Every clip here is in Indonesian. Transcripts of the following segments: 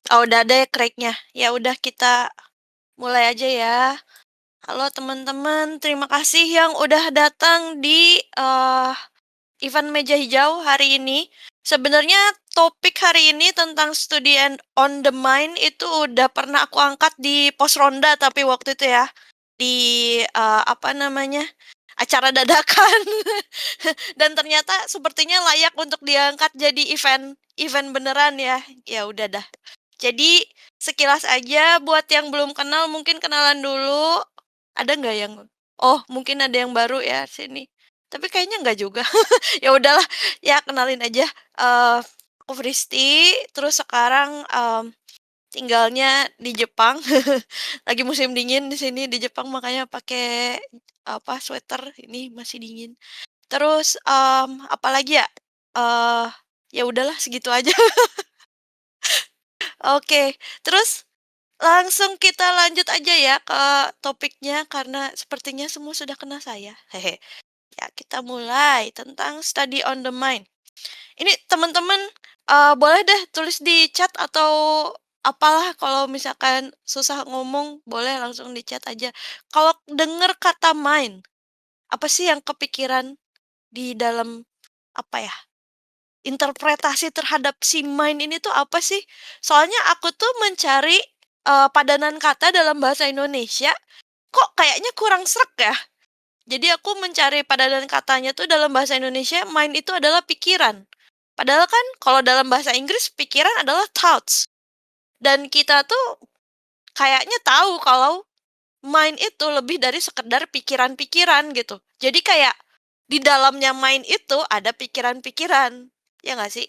Oh, udah ada ya crack-nya. Ya udah kita mulai aja ya. Halo teman-teman, terima kasih yang udah datang di event meja hijau hari ini. Sebenarnya topik hari ini tentang studi and on the mind itu udah pernah aku angkat di pos ronda tapi waktu itu ya di apa namanya? Acara dadakan. Dan ternyata sepertinya layak untuk diangkat jadi event event beneran ya. Ya udah dah. Jadi, sekilas aja buat yang belum kenal mungkin kenalan dulu. Ada nggak yang oh, mungkin ada yang baru ya sini. Tapi kayaknya nggak juga. Ya udahlah, ya kenalin aja. Aku Vristi, terus sekarang, tinggalnya di Jepang. Lagi musim dingin di sini di Jepang makanya pakai, apa, sweater, ini masih dingin. Terus, apalagi ya, eee, ya udahlah segitu aja. Oke, terus langsung kita lanjut aja ya ke topiknya karena sepertinya semua sudah kenal saya. Hehe. Ya, kita mulai tentang study on the mind. Ini teman-teman boleh deh tulis di chat atau apalah kalau misalkan susah ngomong boleh langsung di chat aja. Kalau denger kata mind, apa sih yang kepikiran di dalam apa ya? Interpretasi terhadap si mind ini tuh apa sih? Soalnya aku tuh mencari, padanan kata dalam bahasa Indonesia, kok kayaknya kurang sreg ya. Jadi aku mencari padanan katanya tuh dalam bahasa Indonesia, mind itu adalah pikiran. Padahal kan kalau dalam bahasa Inggris pikiran adalah thoughts. Dan kita tuh kayaknya tahu kalau mind itu lebih dari sekedar pikiran-pikiran gitu. Jadi kayak di dalamnya mind itu ada pikiran-pikiran, ya nggak sih?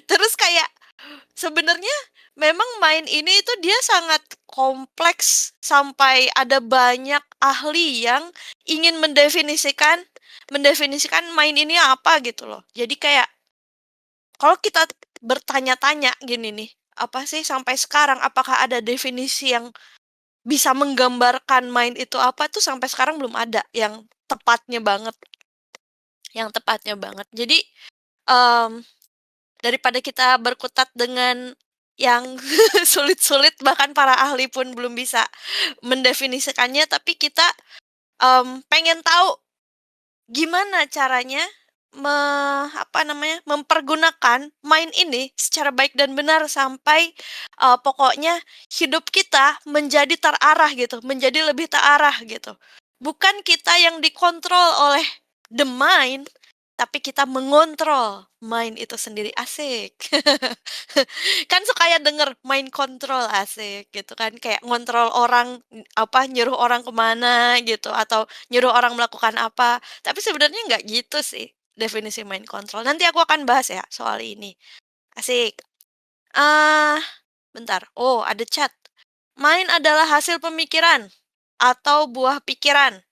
Terus kayak sebenarnya memang main ini itu dia sangat kompleks sampai ada banyak ahli yang ingin mendefinisikan main ini apa gitu loh. Jadi kayak kalau kita bertanya-tanya gini nih, apa sih sampai sekarang apakah ada definisi yang bisa menggambarkan main itu apa tuh sampai sekarang belum ada tepatnya banget, yang tepatnya banget. Jadi, mmm daripada kita berkutat dengan yang sulit-sulit, bahkan para ahli pun belum bisa mendefinisikannya, tapi kita, pengen tahu gimana caranya apa namanya, mempergunakan mind ini secara baik dan benar sampai, pokoknya hidup kita menjadi terarah gitu, menjadi lebih terarah gitu. Bukan kita yang dikontrol oleh the mind, tapi kita mengontrol mind itu sendiri, asik. Kan suka ya denger mind control, asik gitu kan, kayak ngontrol orang, apa, nyuruh orang kemana gitu, atau nyuruh orang melakukan apa. Tapi sebenarnya nggak gitu sih definisi mind control. Nanti aku akan bahas ya soal ini. Asik. Ah, bentar. Oh, ada chat. Mind adalah hasil pemikiran atau buah pikiran.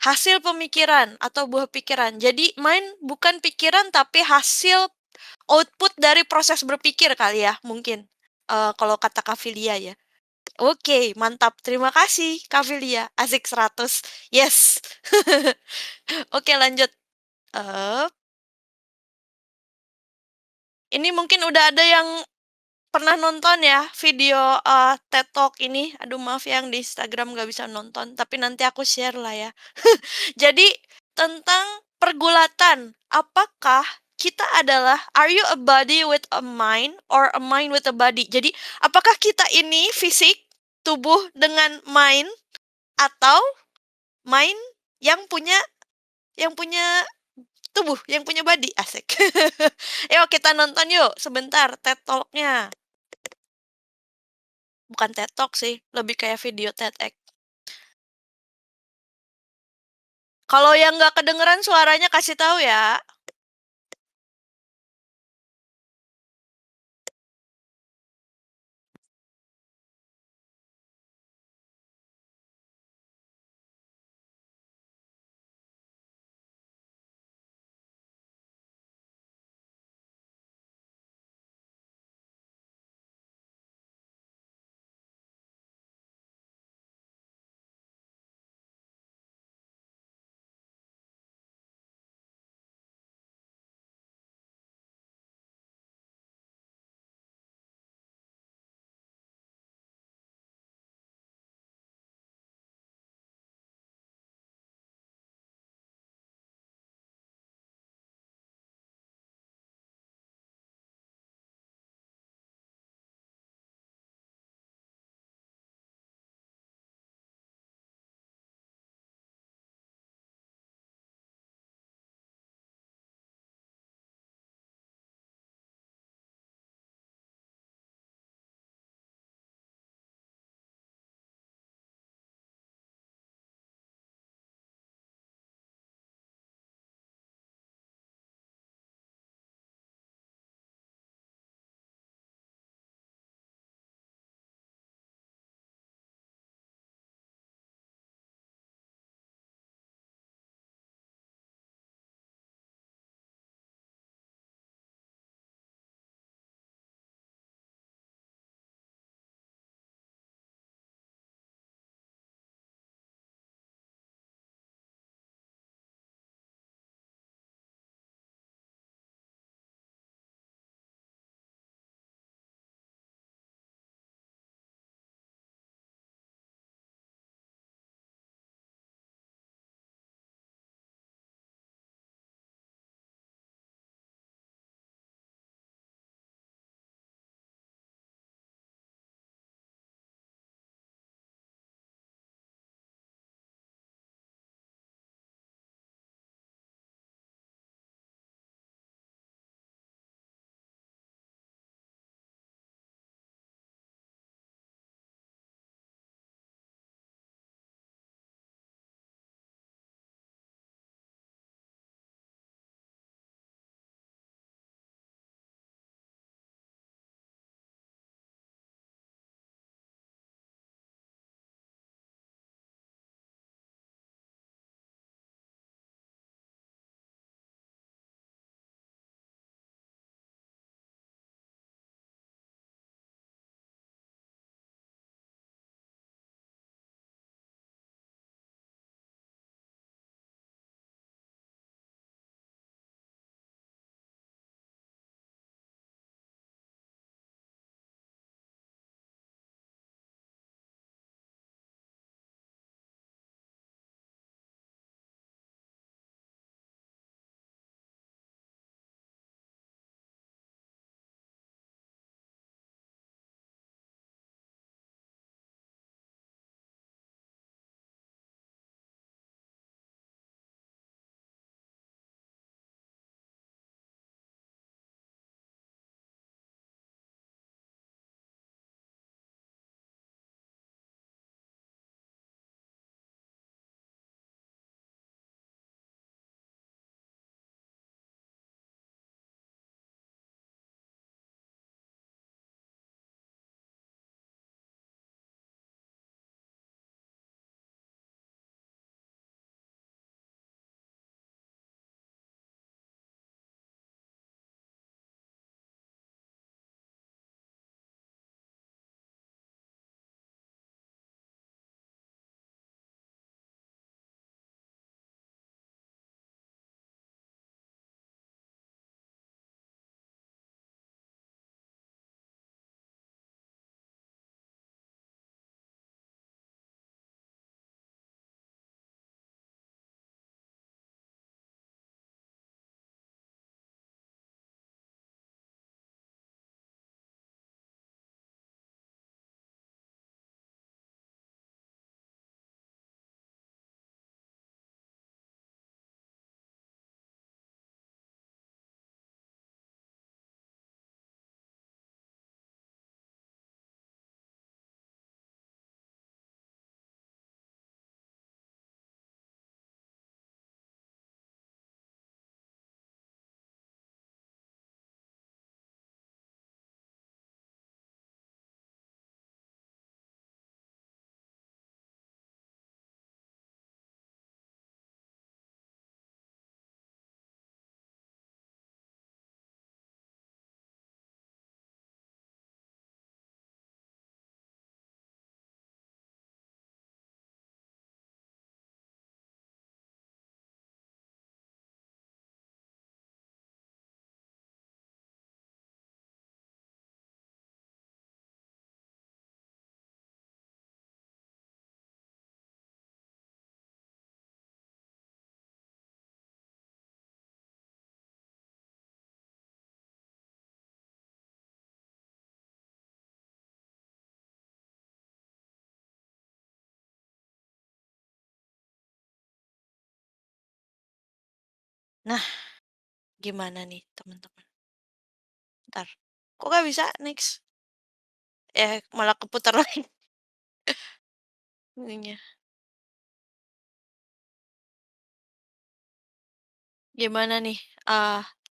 Hasil pemikiran atau buah pikiran. Jadi mind bukan pikiran tapi hasil output dari proses berpikir kali ya mungkin. Kalau kata Kavilia ya. Oke, mantap. Terima kasih Kavilia. Asik 100. Yes. Oke, lanjut. Eee, ini mungkin udah ada yang pernah nonton ya video, TED Talk ini. Aduh maaf ya yang di Instagram nggak bisa nonton, tapi nanti aku share lah ya. Jadi tentang pergulatan, apakah kita adalah are you a body with a mind or a mind with a body? Jadi apakah kita ini fisik, tubuh dengan mind atau mind yang punya tubuh, yang punya body, asik. Yuk kita nonton yuk sebentar TED Talk-nya. Bukan TED Talk sih, lebih kayak video TEDx. Kalau yang nggak kedengeran suaranya kasih tahu ya. Nah, gimana nih teman-teman? Ntar, kok nggak bisa next? Malah keputar lagi ininya. Gimana nih,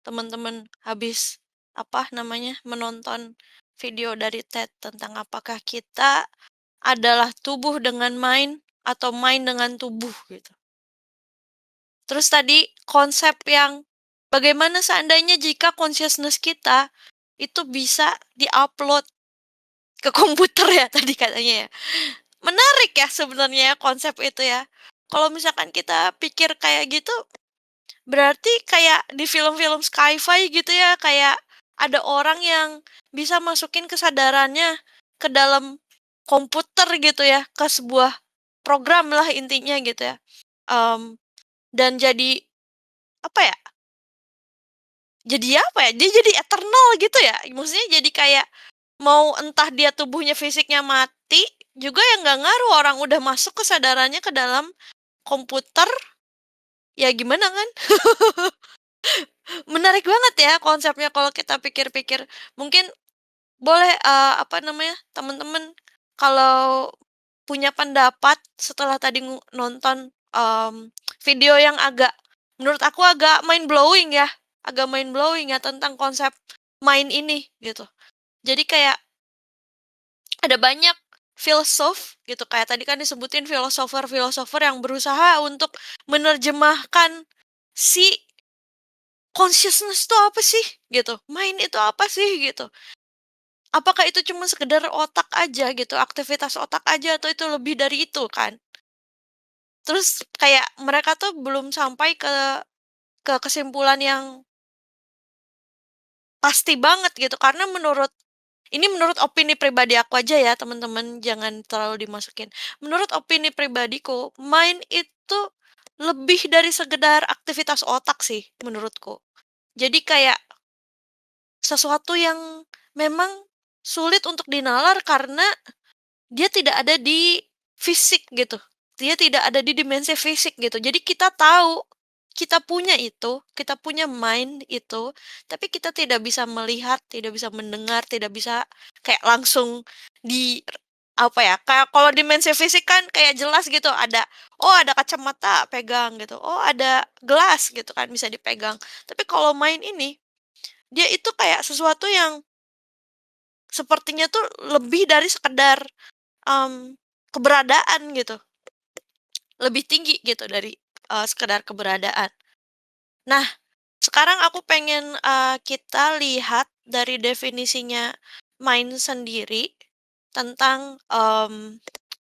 teman-teman habis, apa namanya, menonton video dari TED tentang apakah kita adalah tubuh dengan mind atau mind dengan tubuh gitu. Terus tadi konsep yang bagaimana seandainya jika consciousness kita itu bisa diupload ke komputer ya tadi katanya ya. Menarik ya sebenarnya ya konsep itu ya. Kalau misalkan kita pikir kayak gitu, berarti kayak di film-film sci-fi gitu ya, kayak ada orang yang bisa masukin kesadarannya ke dalam komputer gitu ya, ke sebuah program lah intinya gitu ya. Mmm, dan jadi apa ya, jadi apa ya, dia jadi eternal gitu ya. Maksudnya jadi kayak mau entah dia tubuhnya fisiknya mati, juga ya nggak ngaruh orang udah masuk kesadarannya ke dalam komputer, ya gimana kan? Menarik banget ya konsepnya kalau kita pikir-pikir. Mungkin boleh, apa namanya, teman-teman kalau punya pendapat setelah tadi nonton, video yang menurut aku agak mind blowing ya, tentang konsep mind ini, gitu. Jadi kayak ada banyak filsuf gitu, kayak tadi kan disebutin filosofer-filosofer yang berusaha untuk menerjemahkan si consciousness itu apa sih gitu, mind itu apa sih gitu. Apakah itu cuma sekedar otak aja gitu, aktivitas otak aja atau itu lebih dari itu kan. Terus kayak mereka tuh belum sampai ke kesimpulan yang pasti banget gitu, karena menurut opini pribadi aku aja ya teman-teman, jangan terlalu dimasukin. Menurut opini pribadiku, mind itu lebih dari sekedar aktivitas otak sih menurutku. Jadi kayak sesuatu yang memang sulit untuk dinalar karena dia tidak ada di fisik gitu. Dia tidak ada di dimensi fisik gitu. Jadi kita tahu, kita punya mind itu, tapi kita tidak bisa melihat, tidak bisa mendengar, tidak bisa kayak langsung di apa ya, kayak kalau dimensi fisik kan kayak jelas gitu ada, oh ada kacamata pegang gitu, oh ada gelas gitu kan bisa dipegang. Tapi kalau mind ini, dia itu kayak sesuatu yang sepertinya tuh lebih dari sekedar keberadaan gitu, lebih tinggi gitu dari, sekedar keberadaan. Nah, sekarang aku pengen, kita lihat dari definisinya mind sendiri tentang,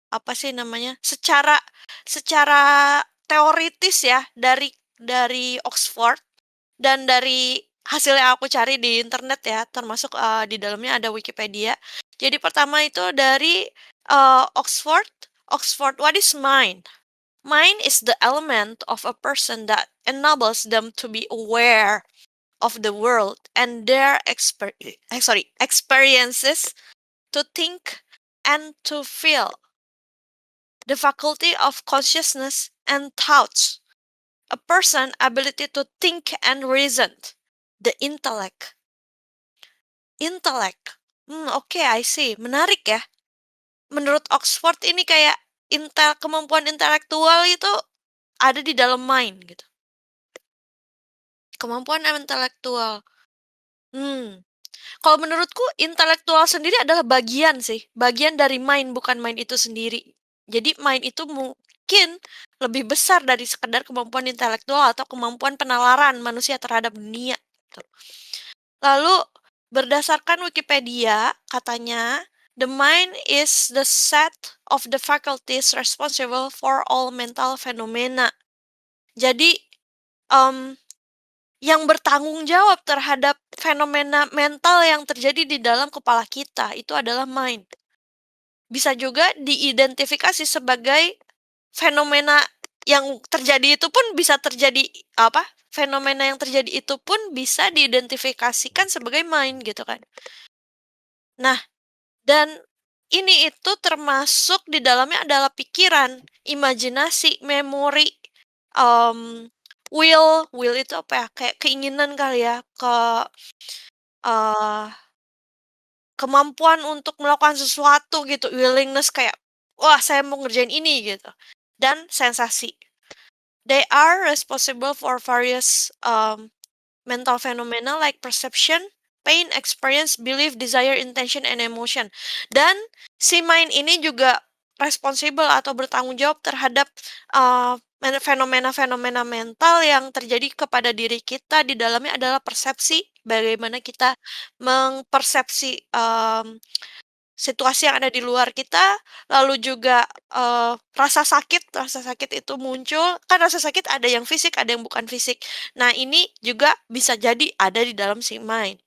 apa sih namanya, secara secara teoritis ya dari Oxford dan dari hasil yang aku cari di internet ya, termasuk, di dalamnya ada Wikipedia. Jadi pertama itu dari, Oxford. Oxford, what is mind? Mind is the element of a person that enables them to be aware of the world and their experiences, to think and to feel. The faculty of consciousness and thoughts. A person ability to think and reason. The intellect. Intellect. Oke, I see. Menarik ya. Menurut Oxford ini kayak kemampuan intelektual itu ada di dalam mind gitu. Kemampuan intelektual. Hmm, kalau menurutku intelektual sendiri adalah bagian sih, bagian dari mind bukan mind itu sendiri. Jadi mind itu mungkin lebih besar dari sekedar kemampuan intelektual atau kemampuan penalaran manusia terhadap dunia, gitu. Lalu berdasarkan Wikipedia, katanya, "The mind is the set of the faculties responsible for all mental phenomena." Jadi, mmm, yang bertanggung jawab terhadap fenomena mental yang terjadi di dalam kepala kita, itu adalah mind. Bisa juga diidentifikasi sebagai fenomena yang terjadi itu pun bisa terjadi apa, fenomena yang terjadi itu pun bisa diidentifikasikan sebagai mind, gitu kan. Nah, dan ini itu termasuk di dalamnya adalah pikiran, imajinasi, memori, mmm will itu apa ya, kayak keinginan kali ya, eee, kemampuan untuk melakukan sesuatu gitu, willingness kayak, "Wah, saya mau ngerjain ini," gitu. Dan sensasi. They are responsible for various, mental phenomena like perception, pain, experience, belief, desire, intention, and emotion. Dan si mind ini juga responsible atau bertanggung jawab terhadap fenomena-fenomena mental yang terjadi kepada diri kita. Di dalamnya adalah persepsi, bagaimana kita mengpersepsi situasi yang ada di luar kita, lalu juga, rasa sakit itu muncul, kan rasa sakit ada yang fisik, ada yang bukan fisik. Nah, ini juga bisa jadi ada di dalam si mind.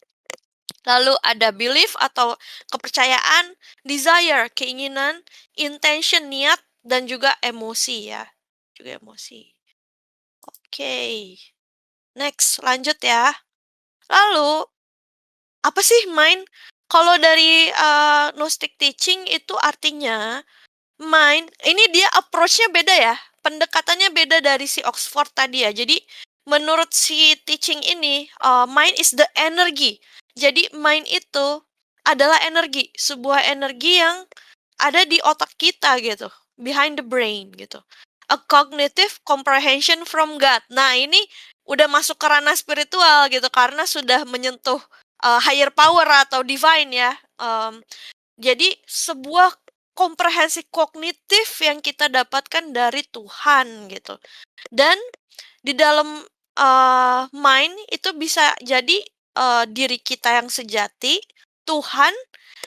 Lalu ada belief atau kepercayaan, desire, keinginan, intention, niat, dan juga emosi ya, juga emosi. Oke, next lanjut ya. Lalu apa sih mind? Kalau dari, Gnostic teaching itu artinya mind ini dia approach-nya beda ya, pendekatannya beda dari si Oxford tadi ya. Jadi menurut si teaching ini, mind is the energy. Jadi mind itu adalah energi, sebuah energi yang ada di otak kita gitu, behind the brain gitu. A cognitive comprehension from God. Nah, ini udah masuk ke ranah spiritual gitu karena sudah menyentuh higher power atau divine ya. Jadi sebuah komprehensi kognitif yang kita dapatkan dari Tuhan gitu. Dan di dalam mind itu bisa jadi diri kita yang sejati, Tuhan,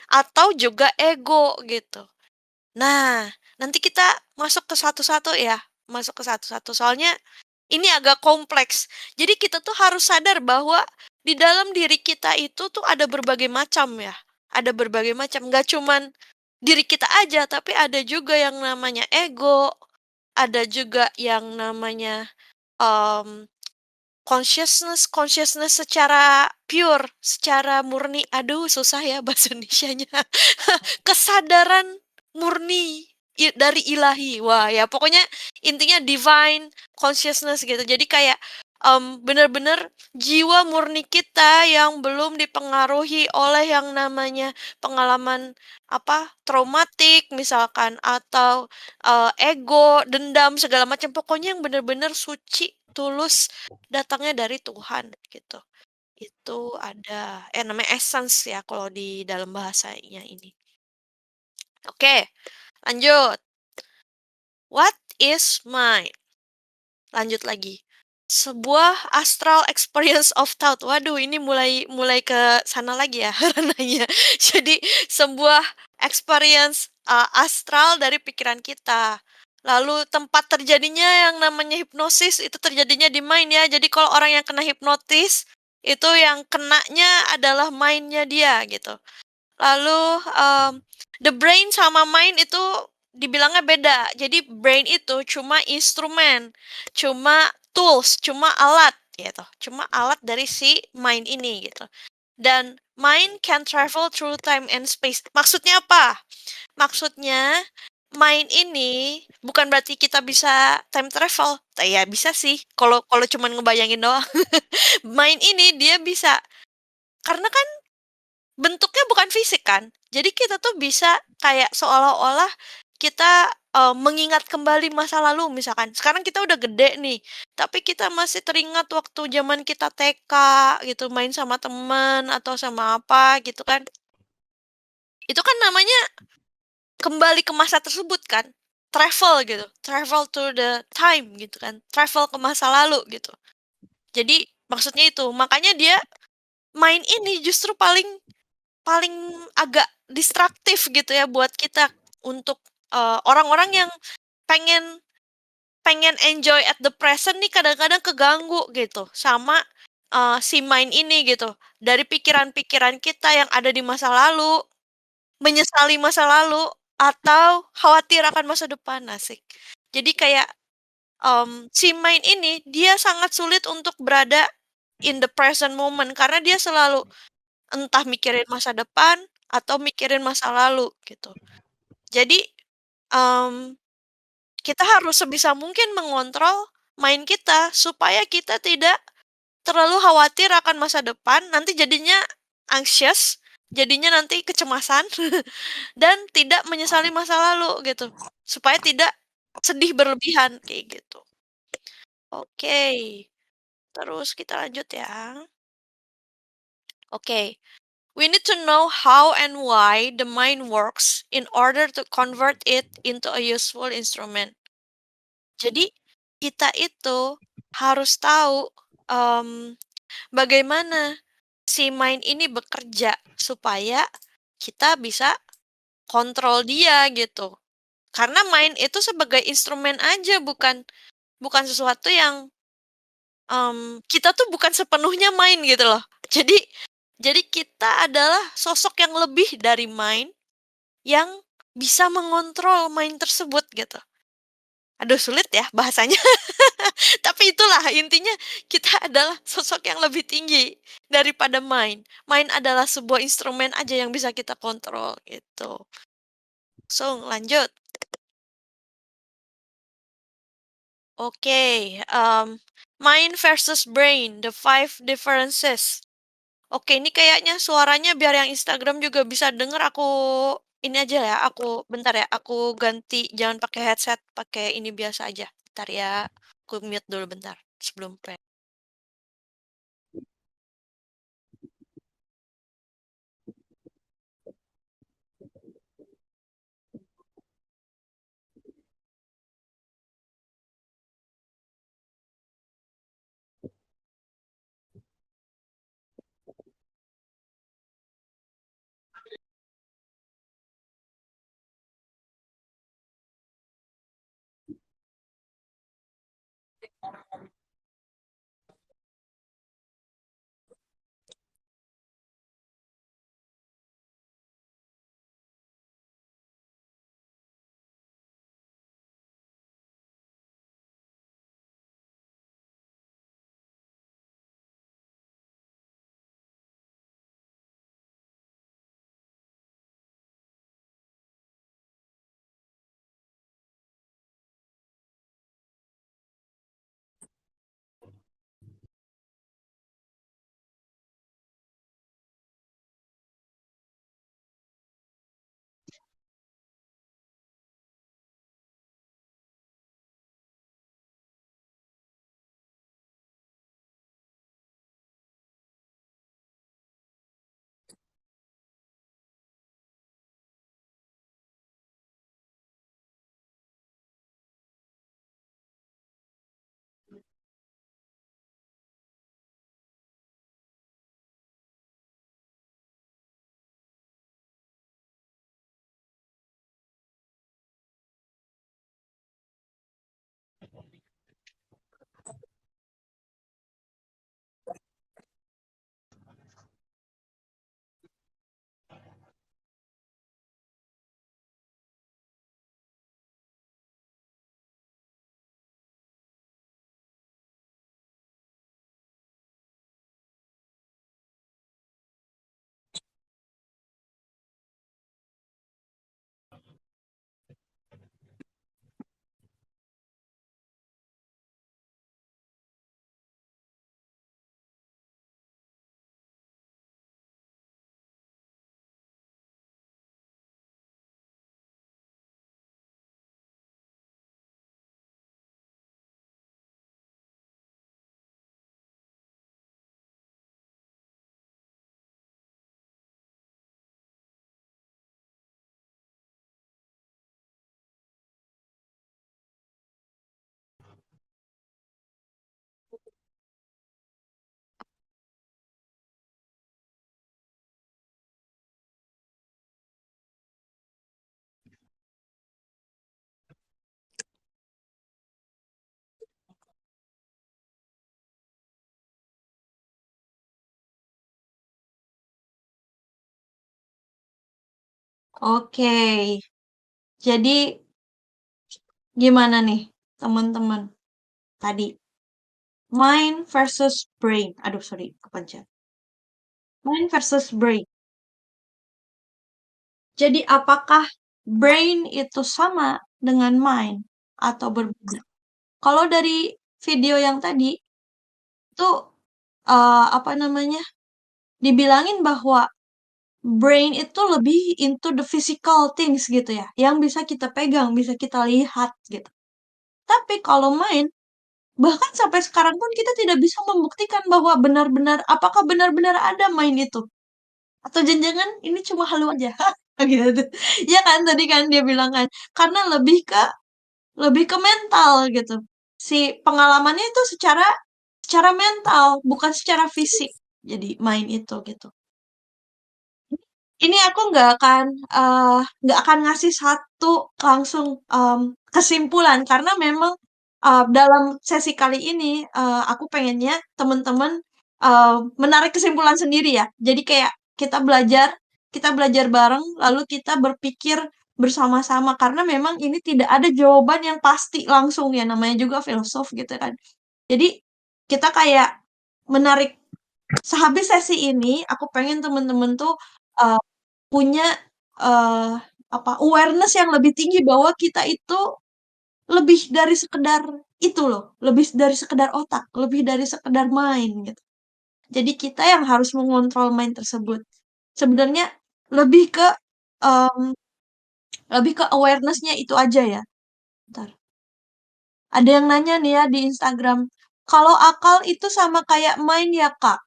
atau juga ego gitu. Nah, nanti kita masuk ke satu-satu ya, masuk ke satu-satu. Soalnya ini agak kompleks. Jadi kita tuh harus sadar bahwa di dalam diri kita itu tuh ada berbagai macam ya. Ada berbagai macam, nggak cuman diri kita aja, tapi ada juga yang namanya ego, ada juga yang namanya em, consciousness consciousness secara pure, secara murni. Aduh, susah ya bahasa Indonesianya. Kesadaran murni dari ilahi. Wah, ya pokoknya intinya divine consciousness gitu. Jadi kayak, bener-bener jiwa murni kita yang belum dipengaruhi oleh yang namanya pengalaman, apa, traumatik misalkan atau, ego, dendam, segala macam. Pokoknya yang bener-bener suci, tulus, datangnya dari Tuhan gitu. Itu ada namanya essence ya kalau di dalam bahasanya ini. Oke, lanjut. What is mind? Lanjut lagi. Sebuah astral experience of thought. Waduh, ini mulai mulai ke sana lagi ya ranahnya. Jadi sebuah experience astral dari pikiran kita. Lalu tempat terjadinya yang namanya hipnosis itu terjadinya di mind ya. Jadi kalau orang yang kena hipnotis itu yang kenanya adalah mindnya dia gitu. Lalu, the brain sama mind itu dibilangnya beda. Jadi brain itu cuma instrumen, cuma tools, cuma alat gitu, cuma alat dari si mind ini gitu. Dan mind can travel through time and space. Maksudnya apa? Maksudnya mind ini bukan berarti kita bisa time travel. Ya bisa sih kalau kalau cuman ngebayangin doang. Mind ini dia bisa karena kan bentuknya bukan fisik kan. Jadi kita tuh bisa kayak seolah-olah kita, mengingat kembali masa lalu misalkan. Sekarang kita udah gede nih, tapi kita masih teringat waktu zaman kita TK gitu, main sama temen atau sama apa gitu kan. Itu kan namanya kembali ke masa tersebut kan, travel gitu, travel to the time gitu kan, travel ke masa lalu gitu. Jadi maksudnya itu, makanya dia main ini justru paling Paling agak distraktif gitu ya buat kita untuk, orang-orang yang pengen pengen enjoy at the present nih kadang-kadang keganggu gitu sama, si mind ini gitu. Dari pikiran-pikiran kita yang ada di masa lalu, menyesali masa lalu, atau khawatir akan masa depan, asik. Jadi kayak, si mind ini dia sangat sulit untuk berada in the present moment karena dia selalu entah mikirin masa depan atau mikirin masa lalu gitu. Jadi, mmm, kita harus sebisa mungkin mengontrol mind kita supaya kita tidak terlalu khawatir akan masa depan, nanti jadinya anxious, jadinya nanti kecemasan, dan tidak menyesali masa lalu gitu, supaya tidak sedih berlebihan, kayak gitu. Oke, terus kita lanjut ya. Oke, we need to know how and why the mind works in order to convert it into a useful instrument. Jadi, kita itu harus tahu, mmm, bagaimana si mind ini bekerja supaya kita bisa kontrol dia gitu. Karena mind itu sebagai instrumen aja bukan bukan sesuatu yang, kita tuh bukan sepenuhnya mind gitu loh. Jadi kita adalah sosok yang lebih dari mind yang bisa mengontrol mind tersebut gitu. Aduh sulit ya bahasanya, tapi itulah intinya kita adalah sosok yang lebih tinggi daripada mind. Mind adalah sebuah instrumen aja yang bisa kita kontrol gitu. So, lanjut. Oke, mind versus brain, the five differences. Oke, ini kayaknya suaranya biar yang Instagram juga bisa denger aku ini aja ya, aku bentar ya, aku ganti jangan pakai headset, pakai ini biasa aja. Bentar ya, aku mute dulu bentar sebelum play. Oke, jadi gimana nih teman-teman tadi? Mind versus brain. Aduh, sorry, kepencet. Mind versus brain. Jadi apakah brain itu sama dengan mind atau berbeda? Kalau dari video yang tadi itu apa namanya? Dibilangin bahwa brain itu lebih into the physical things gitu ya, yang bisa kita pegang, bisa kita lihat gitu. Tapi kalau main, bahkan sampai sekarang pun kita tidak bisa membuktikan bahwa benar-benar apakah benar-benar ada main itu. Atau jangan-jangan ini cuma halu aja. Gitu. Ya kan tadi kan dia bilang kan, karena lebih ke mental gitu. Si pengalamannya itu secara secara mental, bukan secara fisik. Jadi main itu gitu. Ini aku nggak akan ngasih satu langsung kesimpulan karena memang dalam sesi kali ini aku pengennya teman-teman menarik kesimpulan sendiri ya. Jadi kayak kita belajar bareng, lalu kita berpikir bersama-sama karena memang ini tidak ada jawaban yang pasti langsung ya, namanya juga filsuf gitu kan. Jadi kita kayak menarik sehabis sesi ini, aku pengen temen-temen tuh uh, punya uh, apa awareness yang lebih tinggi bahwa kita itu lebih dari sekedar itu loh, lebih dari sekedar otak, lebih dari sekedar main gitu. Jadi kita yang harus mengontrol main tersebut. Sebenarnya lebih ke um, lebih ke awarenessnya itu aja ya. Bentar. Ada yang nanya nih ya di Instagram, kalau akal itu sama kayak main ya Kak?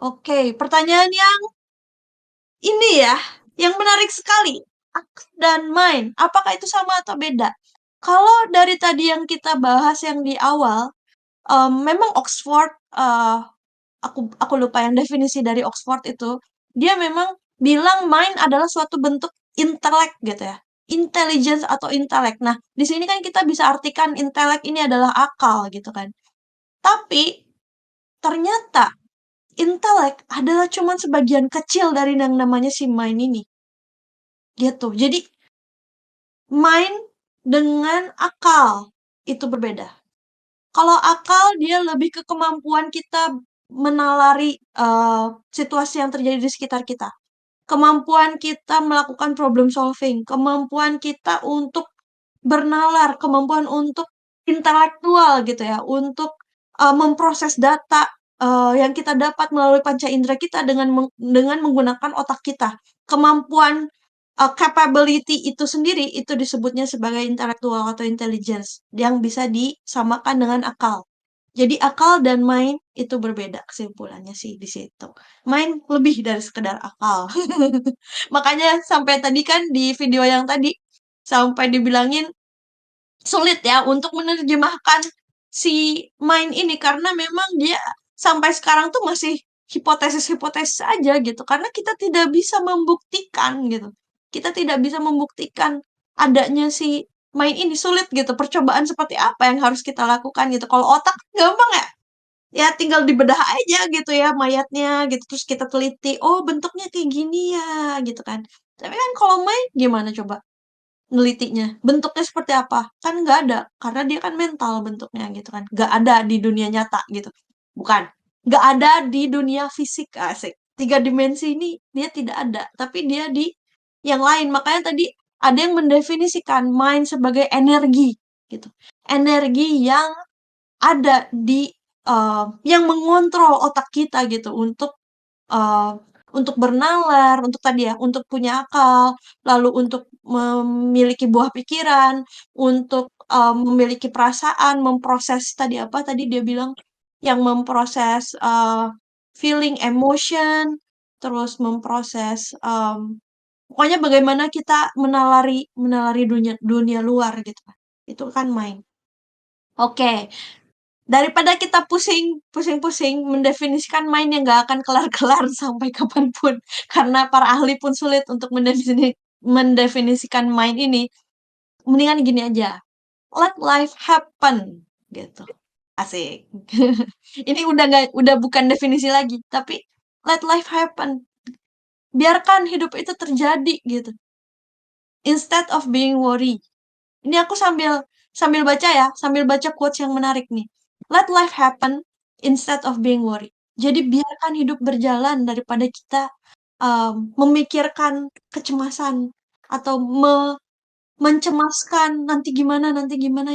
Oke, pertanyaan yang ini ya, yang menarik sekali. Akal dan main, apakah itu sama atau beda? Kalau dari tadi yang kita bahas yang di awal, memang Oxford, aku lupa yang definisi dari Oxford itu, dia memang bilang mind adalah suatu bentuk intelek gitu ya. Intelligence atau intelek. Nah, di sini kan kita bisa artikan intelek ini adalah akal gitu kan. Tapi ternyata intelek adalah cuma sebagian kecil dari yang namanya si mind ini. Gitu. Jadi main dengan akal itu berbeda. Kalau akal dia lebih ke kemampuan kita menalari situasi yang terjadi di sekitar kita. Kemampuan kita melakukan problem solving, kemampuan kita untuk bernalar, kemampuan untuk intelektual gitu ya, untuk memproses data yang kita dapat melalui panca indera kita dengan menggunakan otak kita. Kemampuan capability itu sendiri itu disebutnya sebagai intelektual atau intelligence yang bisa disamakan dengan akal. Jadi akal dan main itu berbeda kesimpulannya sih di situ. Main lebih dari sekedar akal. Makanya sampai tadi kan di video yang tadi sampai dibilangin sulit ya untuk menerjemahkan si main ini karena memang dia sampai sekarang tuh masih hipotesis-hipotesis aja gitu karena kita tidak bisa membuktikan gitu. Kita tidak bisa membuktikan adanya si main ini sulit gitu. Percobaan seperti apa yang harus kita lakukan gitu. Kalau otak gampang ya. Ya tinggal dibedah aja gitu ya mayatnya gitu terus kita teliti. Oh, bentuknya kayak gini ya gitu kan. Tapi kan kalau main gimana coba? Nelitinya. Bentuknya seperti apa? Kan nggak ada, karena dia kan mental bentuknya gitu kan. Nggak ada di dunia nyata gitu. Bukan. Nggak ada di dunia fisik, asik. Tiga dimensi ini dia tidak ada, tapi dia di yang lain. Makanya tadi ada yang mendefinisikan mind sebagai energi gitu. Energi yang ada di yang mengontrol otak kita gitu eee, untuk bernalar, untuk tadi ya, untuk punya akal, lalu untuk memiliki buah pikiran, untuk memiliki perasaan, memproses tadi apa tadi dia bilang, yang memproses feeling, emotion, terus memproses pokoknya bagaimana kita menalari menalari dunia dunia luar gitu kan. Itu kan mind. Oke. Daripada kita pusing-pusing mendefinisikan main yang nggak akan kelar-kelar sampai kapanpun, karena para ahli pun sulit untuk mendefinisikan main ini, mendingan gini aja, let life happen, gitu. Asik. Ini udah bukan definisi lagi, tapi let life happen. Biarkan hidup itu terjadi gitu. Instead of being worry. Ini aku sambil sambil baca ya, sambil baca quotes yang menarik nih. Let life happen instead of being worried. Jadi biarkan hidup berjalan daripada kita memikirkan kecemasan atau mencemaskan nanti gimana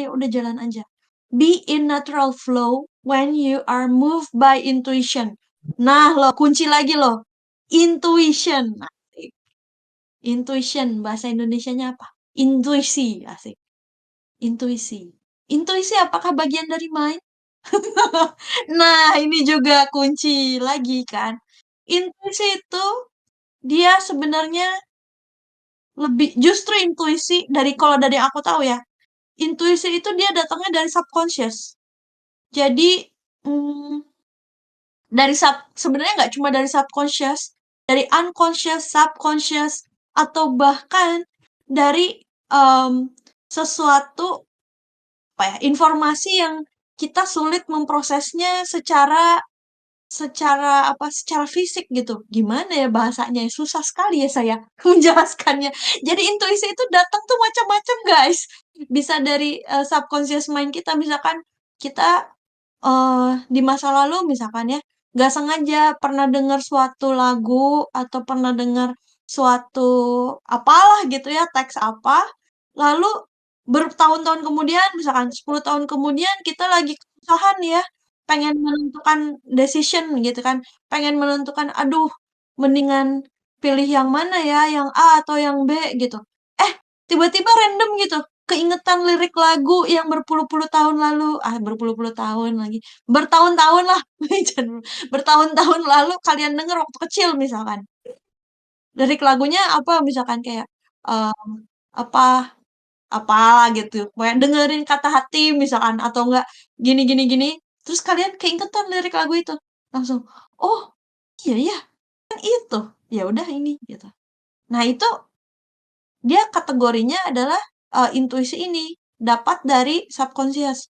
ya udah jalan aja. Be in natural flow when you are moved by intuition. Nah, lo kunci lagi lo. Intuition. Asik. Intuition bahasa Indonesianya apa? Intuisi, asik. Intuisi. Intuisi apakah bagian dari mind? Nah, ini juga kunci lagi kan. Intuisi itu dia sebenarnya lebih justru intuisi dari kalau dari aku tahu ya. Intuisi itu dia datangnya dari subconscious. Jadi mm, dari sebenarnya nggak cuma dari subconscious, dari unconscious, subconscious, atau bahkan dari em, sesuatu apa ya informasi yang kita sulit memprosesnya secara secara fisik gitu. Gimana ya bahasanya? Susah sekali ya saya menjelaskannya. Jadi intuisi itu datang tuh macam-macam, guys. Bisa dari subconscious mind kita, misalkan kita di masa lalu misalkan ya, nggak sengaja pernah dengar suatu lagu atau pernah dengar suatu apalah gitu ya, teks apa, lalu bertahun-tahun kemudian, misalkan 10 tahun kemudian kita lagi kesusahan ya, pengen menentukan decision gitu kan, pengen menentukan, aduh mendingan pilih yang mana ya, yang A atau yang B gitu. Eh, tiba-tiba random gitu, keingetan lirik lagu yang berpuluh-puluh tahun lalu, berpuluh-puluh tahun lagi, bertahun-tahun lah, bertahun-tahun lalu kalian denger waktu kecil misalkan. Lirik lagunya apa misalkan kayak em, apa apalah gitu. Kayak dengerin kata hati misalkan atau enggak gini gini gini. Terus kalian keingetan lirik lagu itu. Langsung, oh iya ya, kan itu. Ya udah ini gitu. Nah, itu dia kategorinya adalah intuisi ini dapat dari subconscious.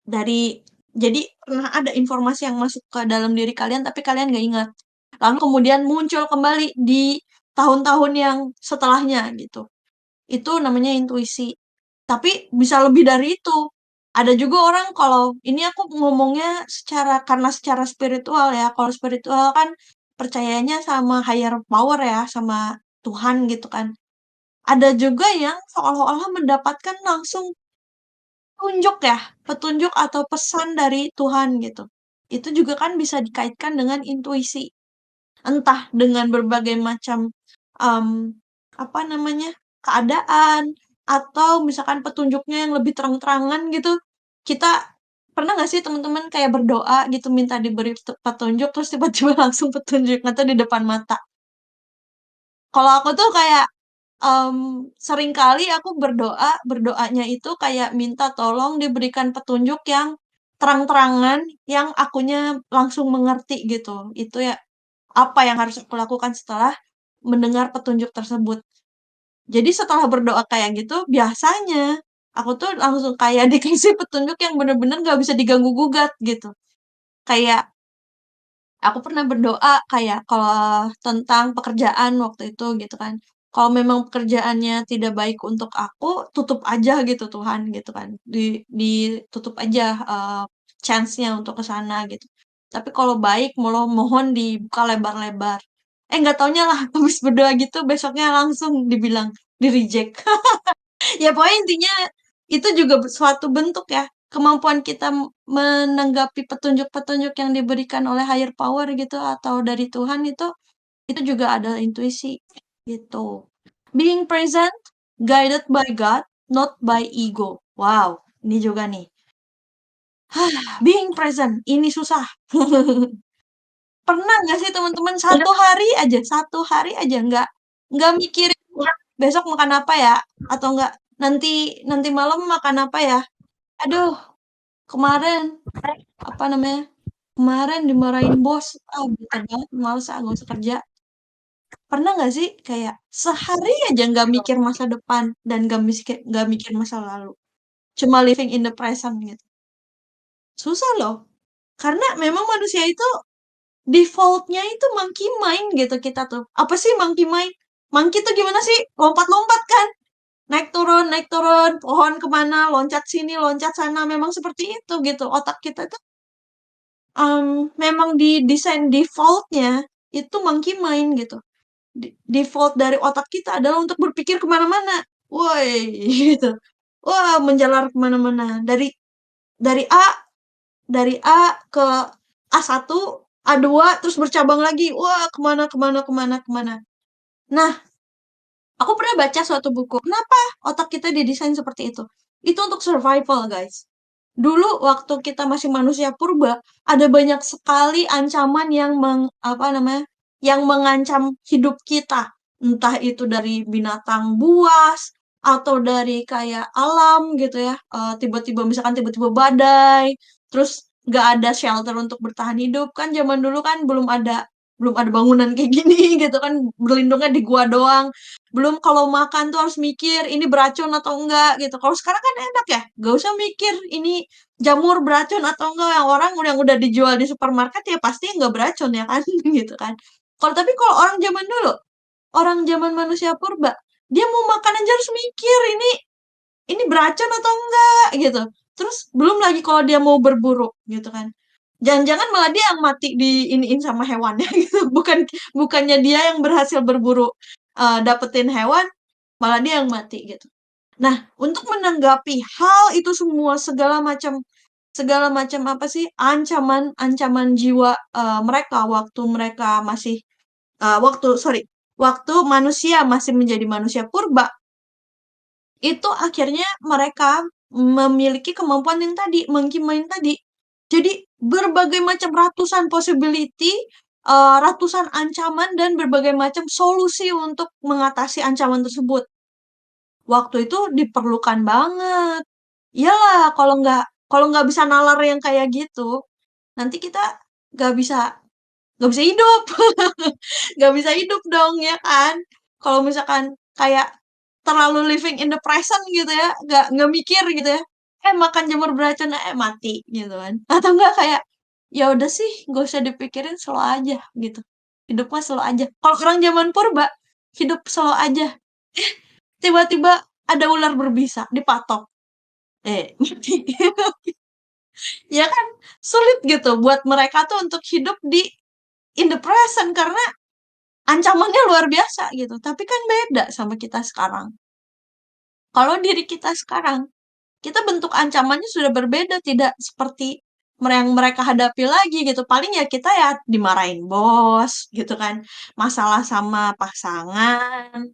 Dari jadi pernah ada informasi yang masuk ke dalam diri kalian tapi kalian gak ingat. Lalu kemudian muncul kembali di tahun-tahun yang setelahnya gitu. Itu namanya intuisi. Tapi bisa lebih dari itu. Ada juga orang kalau ini aku ngomongnya karena secara spiritual ya. Kalau spiritual kan percayanya sama higher power ya, sama Tuhan gitu kan. Ada juga yang seolah-olah mendapatkan langsung petunjuk ya, petunjuk atau pesan dari Tuhan gitu. Itu juga kan bisa dikaitkan dengan intuisi. Entah dengan berbagai macam em, apa namanya keadaan atau misalkan petunjuknya yang lebih terang-terangan gitu. Kita pernah nggak sih teman-teman kayak berdoa gitu minta diberi petunjuk terus tiba-tiba langsung petunjuk atau di depan mata. Kalau aku tuh kayak seringkali aku berdoanya itu kayak minta tolong diberikan petunjuk yang terang-terangan, yang akunya langsung mengerti gitu. Itu ya apa yang harus aku lakukan setelah mendengar petunjuk tersebut. Jadi setelah berdoa kayak gitu, biasanya aku tuh langsung kayak dikasih petunjuk yang bener-bener gak bisa diganggu-gugat gitu. Kayak aku pernah berdoa kayak kalau tentang pekerjaan waktu itu gitu kan. Kalau memang pekerjaannya tidak baik untuk aku, tutup aja gitu Tuhan gitu kan. Ditutup aja chance-nya untuk ke sana gitu. Tapi kalau baik, mohon dibuka lebar-lebar. Nggak taunya lah, habis berdoa gitu, besoknya langsung dibilang di reject. Ya pokoknya intinya itu juga suatu bentuk ya kemampuan kita menanggapi petunjuk-petunjuk yang diberikan oleh higher power gitu atau dari Tuhan itu juga ada intuisi gitu. Being present, guided by God, not by ego. Wow, ini juga nih. Being present, ini susah. Pernah nggak sih teman-teman satu hari aja nggak mikirin besok makan apa ya atau nggak nanti nanti malam makan apa ya? Aduh, kemarin apa namanya? Kemarin dimarahin bos, bete banget, males nggak usah kerja. Pernah nggak sih kayak sehari aja nggak mikir masa depan dan nggak mikir masa lalu, cuma living in the present gitu. Susah loh, karena memang manusia itu defaultnya itu monkey mind gitu kita tuh. Apa sih monkey mind? Monkey tuh gimana sih? Lompat-lompat kan? Naik turun, pohon kemana, loncat sini, loncat sana. Memang seperti itu gitu. Otak kita tuh memang di desain defaultnya itu monkey mind gitu. Default dari otak kita adalah untuk berpikir kemana-mana. Woi, gitu. wah menjalar kemana mana dari A dari A ke A1, A2, terus bercabang lagi, wah kemana kemana kemana kemana. Nah, aku pernah baca suatu buku, kenapa otak kita didesain seperti itu? Itu untuk survival, guys. Dulu waktu kita masih manusia purba, ada banyak sekali ancaman yang apa namanya, yang mengancam hidup kita. Entah itu dari binatang buas atau dari kayak alam gitu ya. Tiba-tiba misalkan tiba-tiba badai, terus nggak ada shelter untuk bertahan hidup kan zaman dulu kan belum ada bangunan kayak gini gitu kan, berlindungnya di gua doang. Belum kalau makan tuh harus mikir ini beracun atau enggak gitu. Kalau sekarang kan enak ya, gak usah mikir ini jamur beracun atau enggak, yang orang yang udah dijual di supermarket ya pasti enggak beracun ya kan gitu kan. Kalau orang zaman dulu, orang zaman manusia purba, dia mau makan aja harus mikir ini beracun atau enggak gitu. Terus belum lagi kalau dia mau berburu gitu kan. Jangan-jangan malah dia yang mati diiniin sama hewannya gitu. Bukannya dia yang berhasil berburu dapetin hewan, malah dia yang mati gitu. Nah, untuk menanggapi hal itu semua, segala macam apa sih ancaman jiwa mereka waktu mereka masih waktu manusia masih menjadi manusia purba, itu akhirnya mereka memiliki kemampuan yang tadi, monkey mind tadi. Jadi berbagai macam ratusan possibility, ratusan ancaman dan berbagai macam solusi untuk mengatasi ancaman tersebut. Waktu itu diperlukan banget. Iyalah, kalau nggak bisa nalar yang kayak gitu, nanti kita nggak bisa nggak bisa hidup. Nggak bisa hidup dong, ya kan? Kalau misalkan kayak terlalu living in the present gitu ya, nggak mikir gitu ya. Makan jamur beracun, mati gitu kan. Atau enggak kayak ya udah sih, nggak usah dipikirin, slow aja gitu. Hidup mah slow aja. Kalau orang zaman purba, hidup slow aja. Tiba-tiba ada ular berbisa, dipatok. Mati. Ya kan? Sulit gitu buat mereka tuh untuk hidup di in the present karena ancamannya luar biasa gitu. Tapi kan beda sama kita sekarang. Kalau diri kita sekarang, kita bentuk ancamannya sudah berbeda, tidak seperti yang mereka hadapi lagi gitu. Paling ya kita ya dimarahin bos gitu kan. Masalah sama pasangan,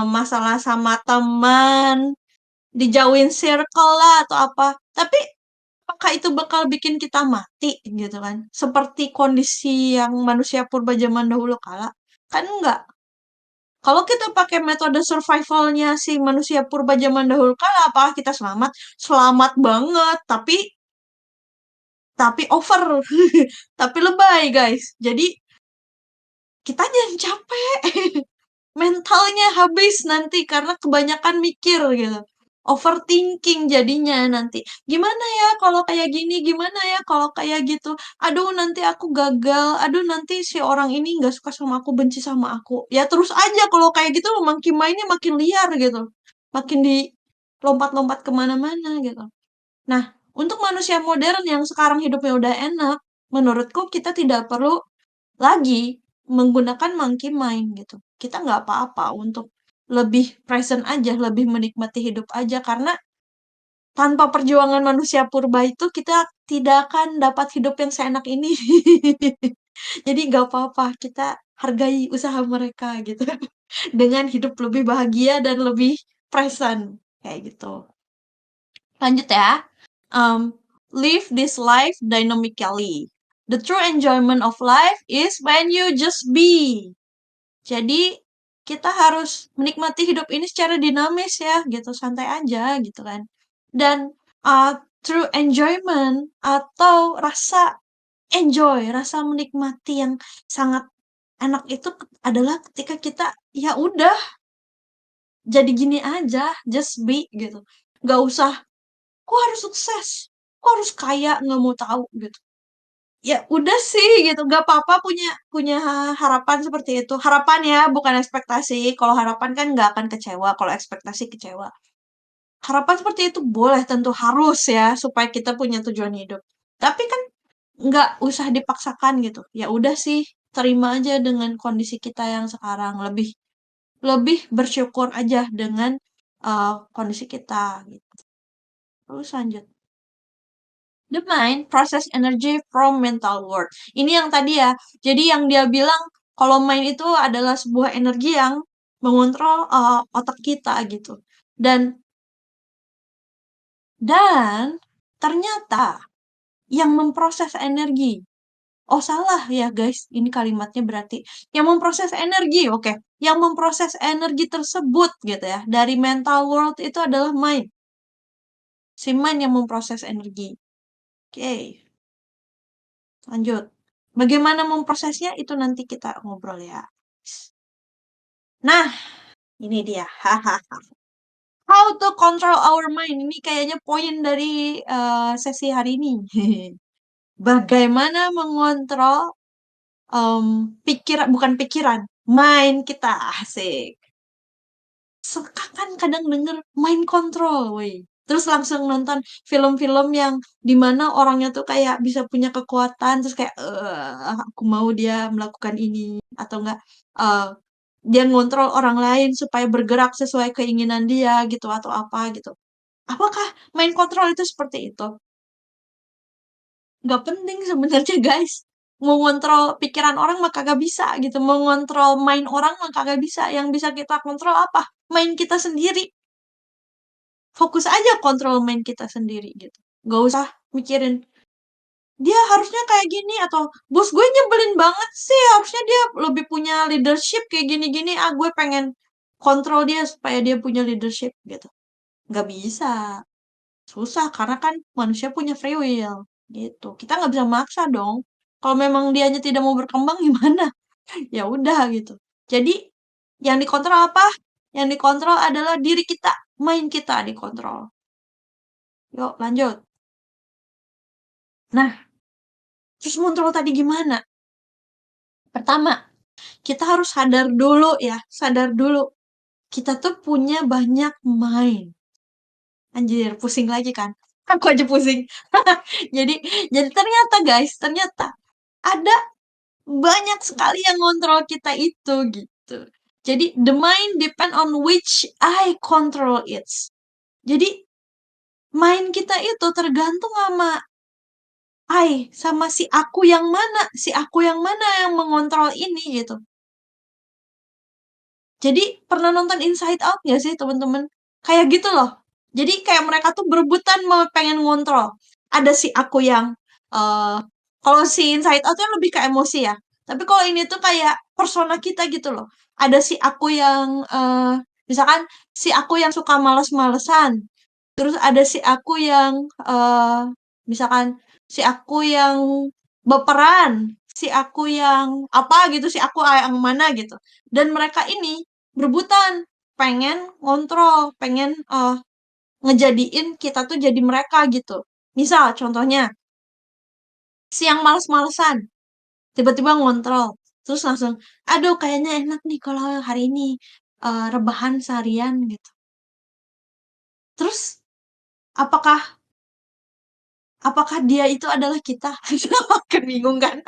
masalah sama teman, dijauhin circle lah atau apa. Tapi apakah itu bakal bikin kita mati gitu kan? Seperti kondisi yang manusia purba zaman dahulu kala? Kan enggak. Kalau kita pakai metode survivalnya si manusia purba zaman dahulu kala, apakah kita selamat? Selamat banget, tapi over, tapi lebay guys. Jadi kita jangan capek, mentalnya habis nanti karena kebanyakan mikir gitu. Overthinking jadinya nanti. Gimana ya kalau kayak gini, gimana ya kalau kayak gitu. Aduh nanti aku gagal, aduh nanti si orang ini nggak suka sama aku, benci sama aku. Ya terus aja kalau kayak gitu makin mainnya makin liar gitu. Makin di lompat-lompat kemana-mana gitu. Nah, untuk manusia modern yang sekarang hidupnya udah enak, menurutku kita tidak perlu lagi menggunakan monkey mind gitu. Kita nggak apa-apa untuk lebih present aja, lebih menikmati hidup aja, karena tanpa perjuangan manusia purba itu kita tidak akan dapat hidup yang seenak ini. Jadi nggak apa-apa, kita hargai usaha mereka gitu. Dengan hidup lebih bahagia dan lebih present. Kayak gitu. Lanjut ya. Um, Live this life dynamically. The true enjoyment of life is when you just be. Jadi kita harus menikmati hidup ini secara dinamis ya, gitu, santai aja gitu kan. Dan true enjoyment atau rasa enjoy, rasa menikmati yang sangat enak itu adalah ketika kita ya udah jadi gini aja, just be gitu. Gak usah, kok harus sukses, kok harus kaya, nggak mau tahu gitu. Ya udah sih gitu, gak apa-apa punya punya harapan seperti itu. Harapan ya, bukan ekspektasi. Kalau harapan kan nggak akan kecewa, kalau ekspektasi kecewa. Harapan seperti itu boleh, tentu harus ya, supaya kita punya tujuan hidup. Tapi kan nggak usah dipaksakan gitu. Ya udah sih, terima aja dengan kondisi kita yang sekarang. Lebih lebih bersyukur aja dengan kondisi kita gitu. Terus lanjut. The mind process energy from mental world. Ini yang tadi ya. Jadi yang dia bilang kalau mind itu adalah sebuah energi yang mengontrol otak kita gitu. Dan ternyata yang memproses energi. Oh salah ya guys, ini kalimatnya berarti yang memproses energi, oke. Yang memproses energi tersebut gitu ya, dari mental world itu adalah mind. Si mind yang memproses energi. Oke, lanjut. Bagaimana memprosesnya itu nanti kita ngobrol ya. Nah, ini dia. How to control our mind. Ini kayaknya poin dari sesi hari ini. Bagaimana mengontrol pikiran, bukan pikiran, mind kita, asik. Suka kan kadang denger mind control, woi. Terus langsung nonton film-film yang dimana orangnya tuh kayak bisa punya kekuatan, terus kayak, aku mau dia melakukan ini, atau enggak, dia ngontrol orang lain supaya bergerak sesuai keinginan dia gitu, atau apa gitu. Apakah mind control itu seperti itu? Nggak penting sebenarnya guys. Mau ngontrol pikiran orang mah kagak bisa gitu. Mau ngontrol mind orang mah kagak bisa. Yang bisa kita kontrol apa? Mind kita sendiri. Fokus aja kontrol mind kita sendiri gitu. Gak usah mikirin dia harusnya kayak gini atau bos gue nyebelin banget sih. Harusnya dia lebih punya leadership kayak gini-gini. Ah gue pengen kontrol dia supaya dia punya leadership gitu. Nggak bisa. Susah karena kan manusia punya free will gitu. Kita nggak bisa maksa dong. Kalau memang dianya tidak mau berkembang gimana? Ya udah gitu. Jadi yang dikontrol apa? Yang dikontrol adalah diri kita, mind kita dikontrol. Yuk lanjut. Nah, terus kontrol tadi gimana? Pertama, kita harus sadar dulu ya, sadar dulu. Kita tuh punya banyak mind. Anjir, pusing lagi kan? Aku aja pusing. Jadi jadi ternyata guys, ternyata ada banyak sekali yang ngontrol kita itu gitu. Jadi the mind depend on which I control it. Jadi mind kita itu tergantung sama sama si aku yang mana, si aku yang mana yang mengontrol ini gitu. Jadi pernah nonton Inside Out gak sih teman-teman? Kayak gitu loh. Jadi kayak mereka tuh berebutan mau pengen ngontrol. Ada si aku yang eh kalau si Inside Out kan lebih ke emosi ya. Tapi kalau ini tuh kayak persona kita gitu loh. Ada si aku yang misalkan si aku yang suka males-malesan. Terus ada si aku yang misalkan si aku yang baperan, si aku yang apa gitu, si aku yang mana gitu. Dan mereka ini berebutan pengen ngontrol, pengen ngejadiin kita tuh jadi mereka gitu. Misal contohnya si yang males-malesan tiba-tiba ngontrol, terus langsung, aduh kayaknya enak nih kalau hari ini rebahan seharian gitu. Terus apakah apakah dia itu adalah kita? Kan bingung kan?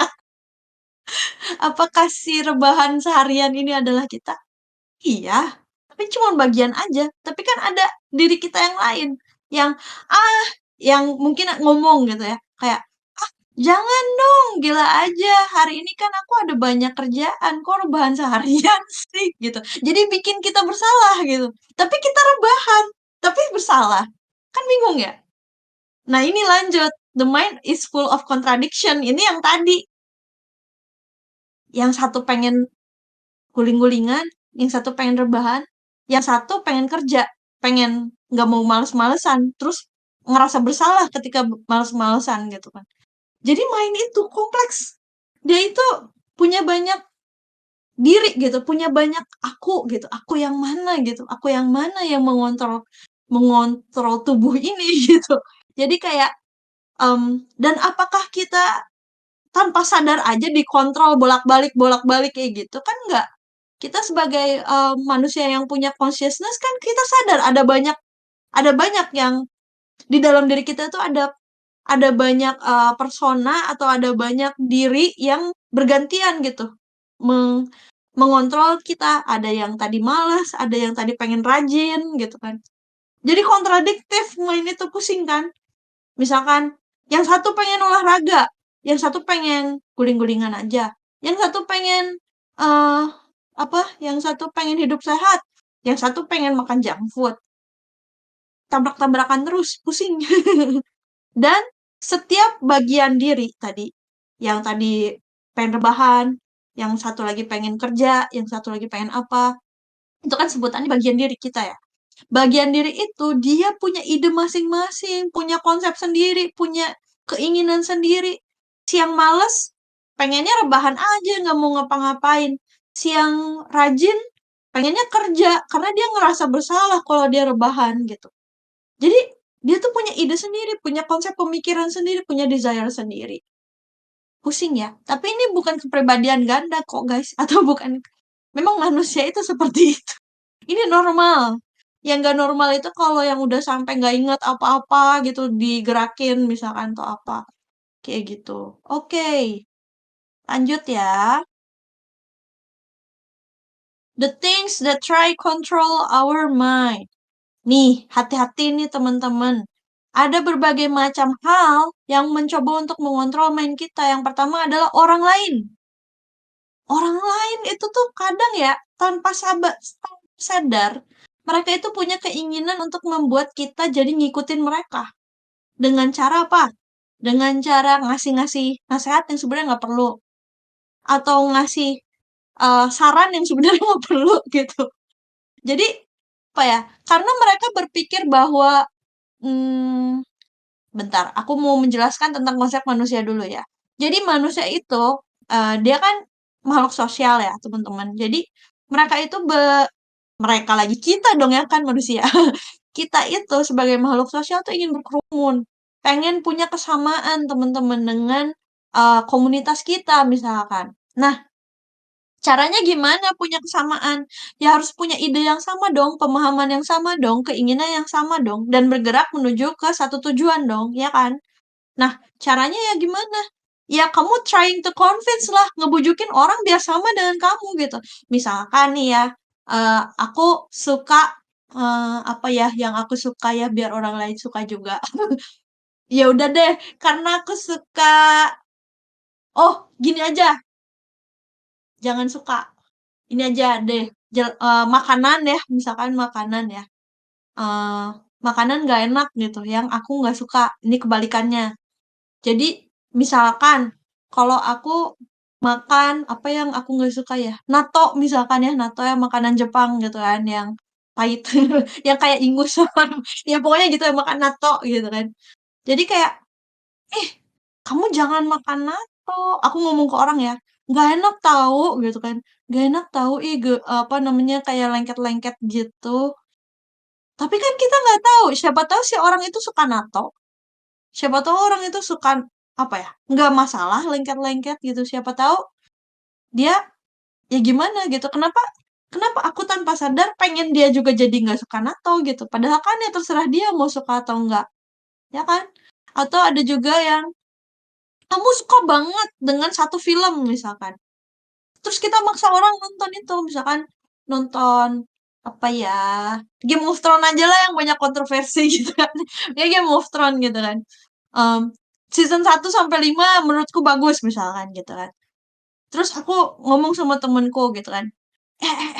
Apakah si rebahan seharian ini adalah kita? Iya, tapi cuma bagian aja. Tapi kan ada diri kita yang lain yang ah yang mungkin ngomong gitu ya, kayak jangan dong, gila aja. Hari ini kan aku ada banyak kerjaan, kok rebahan seharian sih gitu. Jadi bikin kita bersalah gitu. Tapi kita rebahan, tapi bersalah. Kan bingung ya? Nah, ini lanjut. The mind is full of contradiction. Ini yang tadi. Yang satu pengen guling-gulingan, yang satu pengen rebahan, yang satu pengen kerja, pengen nggak mau males-malesan, terus ngerasa bersalah ketika males-malesan gitu kan. Jadi main itu kompleks. Dia itu punya banyak diri gitu, punya banyak aku gitu. Aku yang mana gitu, aku yang mana yang mengontrol mengontrol tubuh ini gitu. Jadi kayak dan apakah kita tanpa sadar aja dikontrol bolak-balik kayak gitu kan enggak. Kita sebagai manusia yang punya consciousness kan kita sadar ada banyak yang di dalam diri kita tuh ada banyak persona atau ada banyak diri yang bergantian gitu mengontrol kita. Ada yang tadi malas, ada yang tadi pengen rajin gitu kan. Jadi kontradiktif main itu, pusing kan. Misalkan yang satu pengen olahraga, yang satu pengen guling-gulingan aja, yang satu pengen eh yang satu pengen hidup sehat, yang satu pengen makan junk food. Tabrak-tabrakan terus, pusing. Dan setiap bagian diri tadi, yang tadi pengen rebahan, yang satu lagi pengen kerja, yang satu lagi pengen apa, itu kan sebutannya bagian diri kita ya. Bagian diri itu dia punya ide masing-masing, punya konsep sendiri, punya keinginan sendiri. Si yang males, pengennya rebahan aja, nggak mau ngapa-ngapain. Si yang rajin, pengennya kerja, karena dia ngerasa bersalah kalau dia rebahan gitu. Jadi, dia tuh punya ide sendiri, punya konsep pemikiran sendiri, punya desire sendiri. Pusing ya? Tapi ini bukan kepribadian ganda kok guys, atau bukan, memang manusia itu seperti itu. Ini normal. Yang nggak normal itu kalau yang udah sampai nggak inget apa-apa gitu, digerakin misalkan atau apa. Kayak gitu. Oke, lanjut ya. The things that try control our mind. Nih, hati-hati nih teman-teman. Ada berbagai macam hal yang mencoba untuk mengontrol mind kita. Yang pertama adalah orang lain. Orang lain itu tuh kadang ya, tanpa sadar, mereka itu punya keinginan untuk membuat kita jadi ngikutin mereka. Dengan cara apa? Dengan cara ngasih-ngasih nasihat yang sebenarnya nggak perlu. Atau ngasih saran yang sebenarnya nggak perlu gitu. Jadi, apa ya, karena mereka berpikir bahwa, hmm, bentar, aku mau menjelaskan tentang konsep manusia dulu ya. Jadi manusia itu, dia kan makhluk sosial ya, teman-teman. Jadi mereka itu mereka lagi, kita dong ya kan manusia. Kita itu sebagai makhluk sosial tuh ingin berkerumun, pengen punya kesamaan teman-teman dengan, komunitas kita misalkan. Nah, caranya gimana punya kesamaan? Ya harus punya ide yang sama dong, pemahaman yang sama dong, keinginan yang sama dong, dan bergerak menuju ke satu tujuan dong, ya kan? Nah, caranya ya gimana? Ya kamu trying to convince lah, ngebujukin orang biar sama dengan kamu gitu. Misalkan nih ya, aku suka, apa ya yang aku suka ya biar orang lain suka juga. Ya udah deh, karena aku suka, oh gini aja, jangan suka, ini aja deh, makanan ya, misalkan makanan ya, eee, makanan nggak enak gitu yang aku nggak suka, ini kebalikannya. Jadi, misalkan kalau aku makan apa yang aku nggak suka ya, natto misalkan ya, natto ya makanan Jepang gitu kan yang pahit, yang kayak ingus, ya pokoknya gitu ya, makan natto gitu kan. Jadi kayak, "Ih, kamu jangan makan natto," aku ngomong ke orang ya, "nggak enak tahu," gitu kan, "nggak enak tahu, ih apa namanya, kayak lengket-lengket gitu." Tapi kan kita nggak tahu, siapa tahu si orang itu suka natto, siapa tahu orang itu suka, apa ya, nggak masalah lengket-lengket gitu, siapa tahu dia, ya gimana gitu, kenapa kenapa aku tanpa sadar pengen dia juga jadi nggak suka natto gitu, padahal kan ya terserah dia mau suka atau enggak, ya kan? Atau ada juga yang, kamu suka banget dengan satu film misalkan, terus kita maksa orang nonton itu, misalkan nonton, apa ya, Game of Thrones aja lah yang banyak kontroversi gitu kan, ya Game of Thrones gitu kan, mmm, season 1 sampai 5 menurutku bagus misalkan gitu kan. Terus aku ngomong sama temenku gitu kan, "Eh eh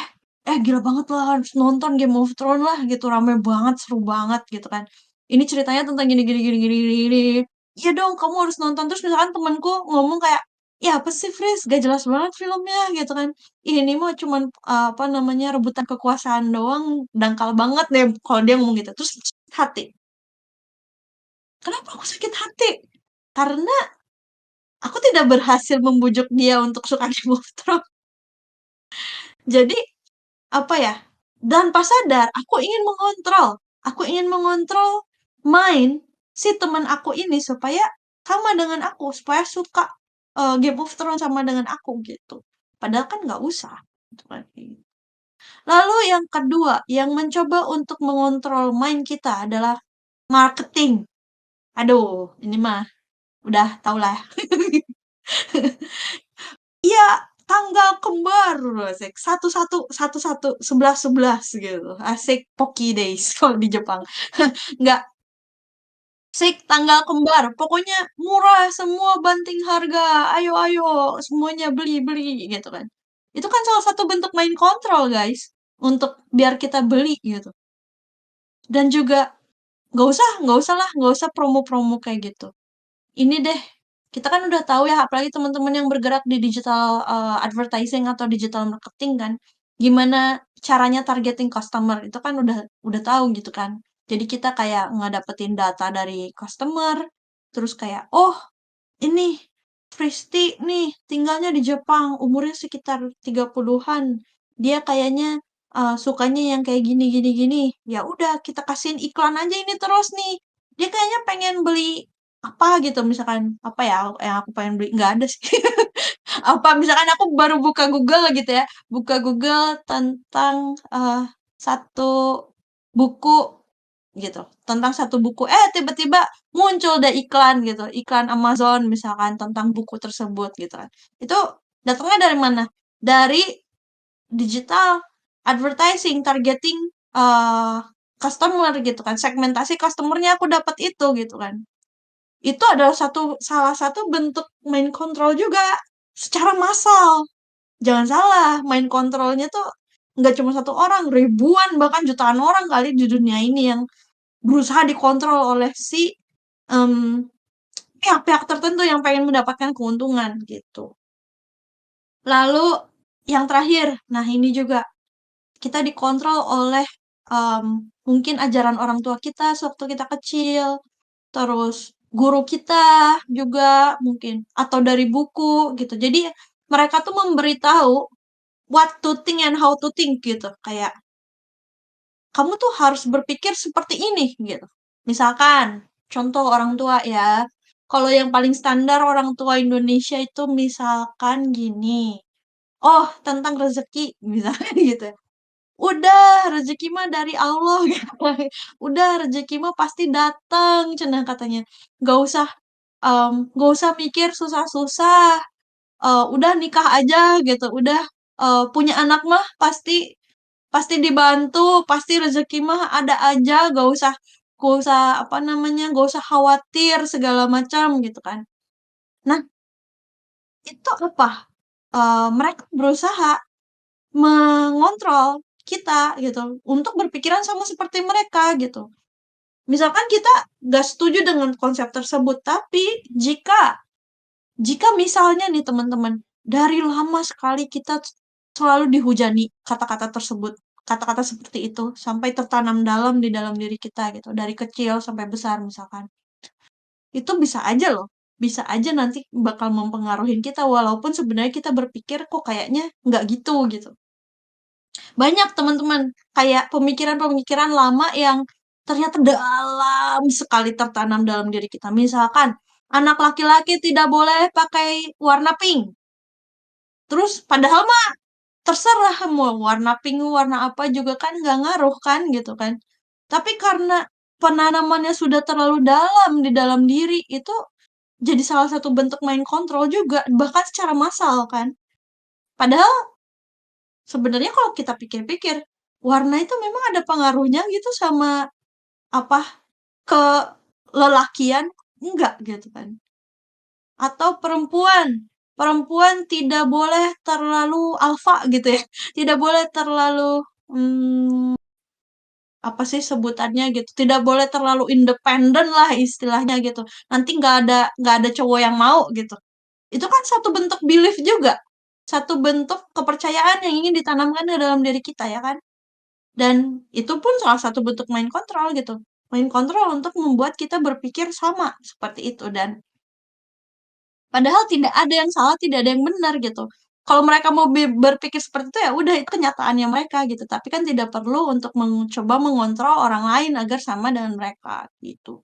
eh, gila banget lah harus nonton Game of Thrones lah gitu, rame banget, seru banget," gitu kan. "Ini ceritanya tentang gini gini gini gini gini gini." "Iya dong, kamu harus nonton." Terus misalkan temenku ngomong kayak, "Ih apa sih Fris, gak jelas banget filmnya," gitu kan. "Ih ini mah cuman, apa namanya, rebutan kekuasaan doang, dangkal banget deh," kalau dia ngomong gitu. Terus sakit hati. Kenapa aku sakit hati? Karena aku tidak berhasil membujuk dia untuk suka Game of Thrones. Jadi, apa ya, tanpa sadar aku ingin mengontrol mind si teman aku ini supaya sama dengan aku, supaya suka, Game of Thrones sama dengan aku gitu. Padahal kan nggak usah, gitu kan. Lalu yang kedua, yang mencoba untuk mengontrol mind kita adalah marketing. Aduh, ini mah udah tahulah. Iya, tanggal kembar, asik. Satu, 11 gitu. Asik, Pocky Days kalau di Jepang. Nggak, asik, tanggal kembar. Pokoknya murah semua banting harga. Ayo, ayo, semuanya beli-beli gitu kan. Itu kan salah satu bentuk main kontrol, guys. Untuk biar kita beli gitu. Dan juga nggak usah lah, nggak usah promo-promo kayak gitu. Ini deh, kita kan udah tahu ya, apalagi teman-teman yang bergerak di digital advertising atau digital marketing kan, gimana caranya targeting customer itu kan udah tahu gitu kan. Jadi kita kayak ngedapetin data dari customer, terus kayak, oh ini Fristi nih tinggalnya di Jepang, umurnya sekitar 30-an. Dia kayaknya sukanya yang kayak gini gini gini. Ya udah kita kasihin iklan aja ini terus nih. Dia kayaknya pengen beli apa gitu misalkan apa ya yang aku pengen beli nggak ada sih. Apa misalkan aku baru buka Google gitu ya. Buka Google tentang satu buku gitu, tentang satu buku, tiba-tiba muncul deh iklan gitu, iklan Amazon misalkan tentang buku tersebut gitu kan. Itu datangnya dari mana? Dari digital advertising, targeting customer gitu kan, segmentasi customer-nya aku dapat itu gitu kan. Itu adalah salah satu bentuk main kontrol juga secara massal. Jangan salah, main kontrolnya tuh nggak cuma satu orang, ribuan bahkan jutaan orang kali di dunia ini yang berusaha dikontrol oleh si em, pihak-pihak tertentu yang pengen mendapatkan keuntungan gitu. Lalu yang terakhir, nah ini juga kita dikontrol oleh mungkin ajaran orang tua kita sewaktu kita kecil, terus guru kita juga mungkin, atau dari buku gitu. Jadi mereka tuh memberitahu what to think and how to think gitu. Kayak kamu tuh harus berpikir seperti ini gitu. Misalkan, contoh orang tua ya. Kalau yang paling standar orang tua Indonesia itu misalkan gini. Oh, tentang rezeki misalkan gitu ya. Udah, rezeki mah dari Allah gitu. Udah, rezeki mah pasti datang, cenah katanya. Gak usah gak usah mikir susah-susah. Udah nikah aja gitu. Udah punya anak mah pasti pasti dibantu, pasti rezeki mah ada aja, gak usah apa namanya, gak usah khawatir segala macam gitu kan. Nah, itu apa? Mereka berusaha mengontrol kita gitu untuk berpikiran sama seperti mereka gitu. Misalkan kita gak setuju dengan konsep tersebut, tapi jika misalnya nih teman-teman, dari lama sekali kita selalu dihujani kata-kata tersebut, kata-kata seperti itu, sampai tertanam dalam di dalam diri kita gitu, dari kecil sampai besar misalkan. Itu bisa aja loh, bisa aja nanti bakal mempengaruhi kita, walaupun sebenarnya kita berpikir kok kayaknya nggak gitu gitu. Banyak teman-teman, kayak pemikiran-pemikiran lama yang ternyata dalam sekali tertanam dalam diri kita. Misalkan, anak laki-laki tidak boleh pakai warna pink. Terus padahal mah terserah mau warna pink, warna apa juga kan nggak ngaruh kan gitu kan. Tapi karena penanamannya sudah terlalu dalam di dalam diri, itu jadi salah satu bentuk main kontrol juga, bahkan secara massal kan. Padahal sebenarnya kalau kita pikir-pikir, warna itu memang ada pengaruhnya gitu sama apa ke lelakian? Enggak gitu kan. Atau perempuan, perempuan tidak boleh terlalu alfa gitu ya, tidak boleh terlalu apa sih sebutannya gitu, tidak boleh terlalu independen lah istilahnya gitu. Nanti nggak ada cowok yang mau gitu. Itu kan satu bentuk belief juga, satu bentuk kepercayaan yang ingin ditanamkan ke dalam diri kita ya kan. Dan itu pun salah satu bentuk main kontrol gitu. Main kontrol untuk membuat kita berpikir sama seperti itu dan padahal tidak ada yang salah, tidak ada yang benar gitu. Kalau mereka mau berpikir seperti itu ya udah itu kenyataannya mereka gitu. Tapi kan tidak perlu untuk mencoba mengontrol orang lain agar sama dengan mereka gitu.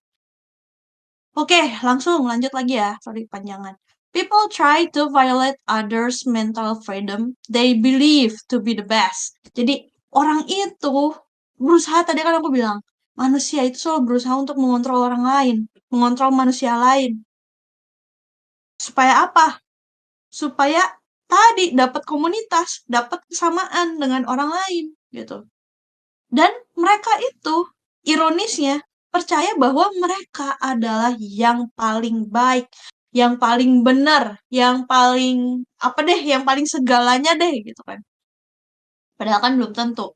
Oke, langsung lanjut lagi ya. Sorry panjangan. People try to violate others' mental freedom they believe to be the best. Jadi orang itu berusaha, tadi kan aku bilang, manusia itu selalu berusaha untuk mengontrol orang lain, mengontrol manusia lain. Supaya apa? Supaya tadi dapat komunitas, dapat kesamaan dengan orang lain gitu. Dan mereka itu ironisnya percaya bahwa mereka adalah yang paling baik, yang paling benar, yang paling apa deh, yang paling segalanya deh gitu kan. Padahal kan belum tentu.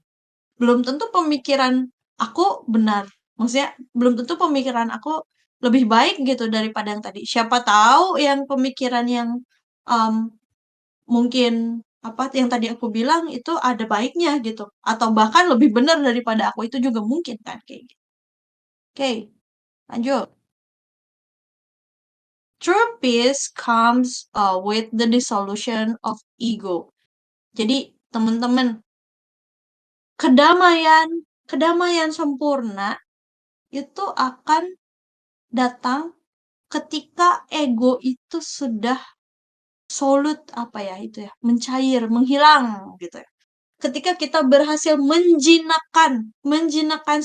Belum tentu pemikiran aku benar. Maksudnya belum tentu pemikiran aku lebih baik gitu daripada yang tadi. Siapa tahu yang pemikiran yang um, mungkin apa yang tadi aku bilang itu ada baiknya gitu. Atau bahkan lebih benar daripada aku itu juga mungkin kan kayak gitu. Oke, lanjut. True peace comes with the dissolution of ego. Jadi teman-teman, kedamaian kedamaian sempurna itu akan datang ketika ego itu sudah solid apa ya itu ya, mencair, menghilang gitu ya. Ketika kita berhasil menjinakkan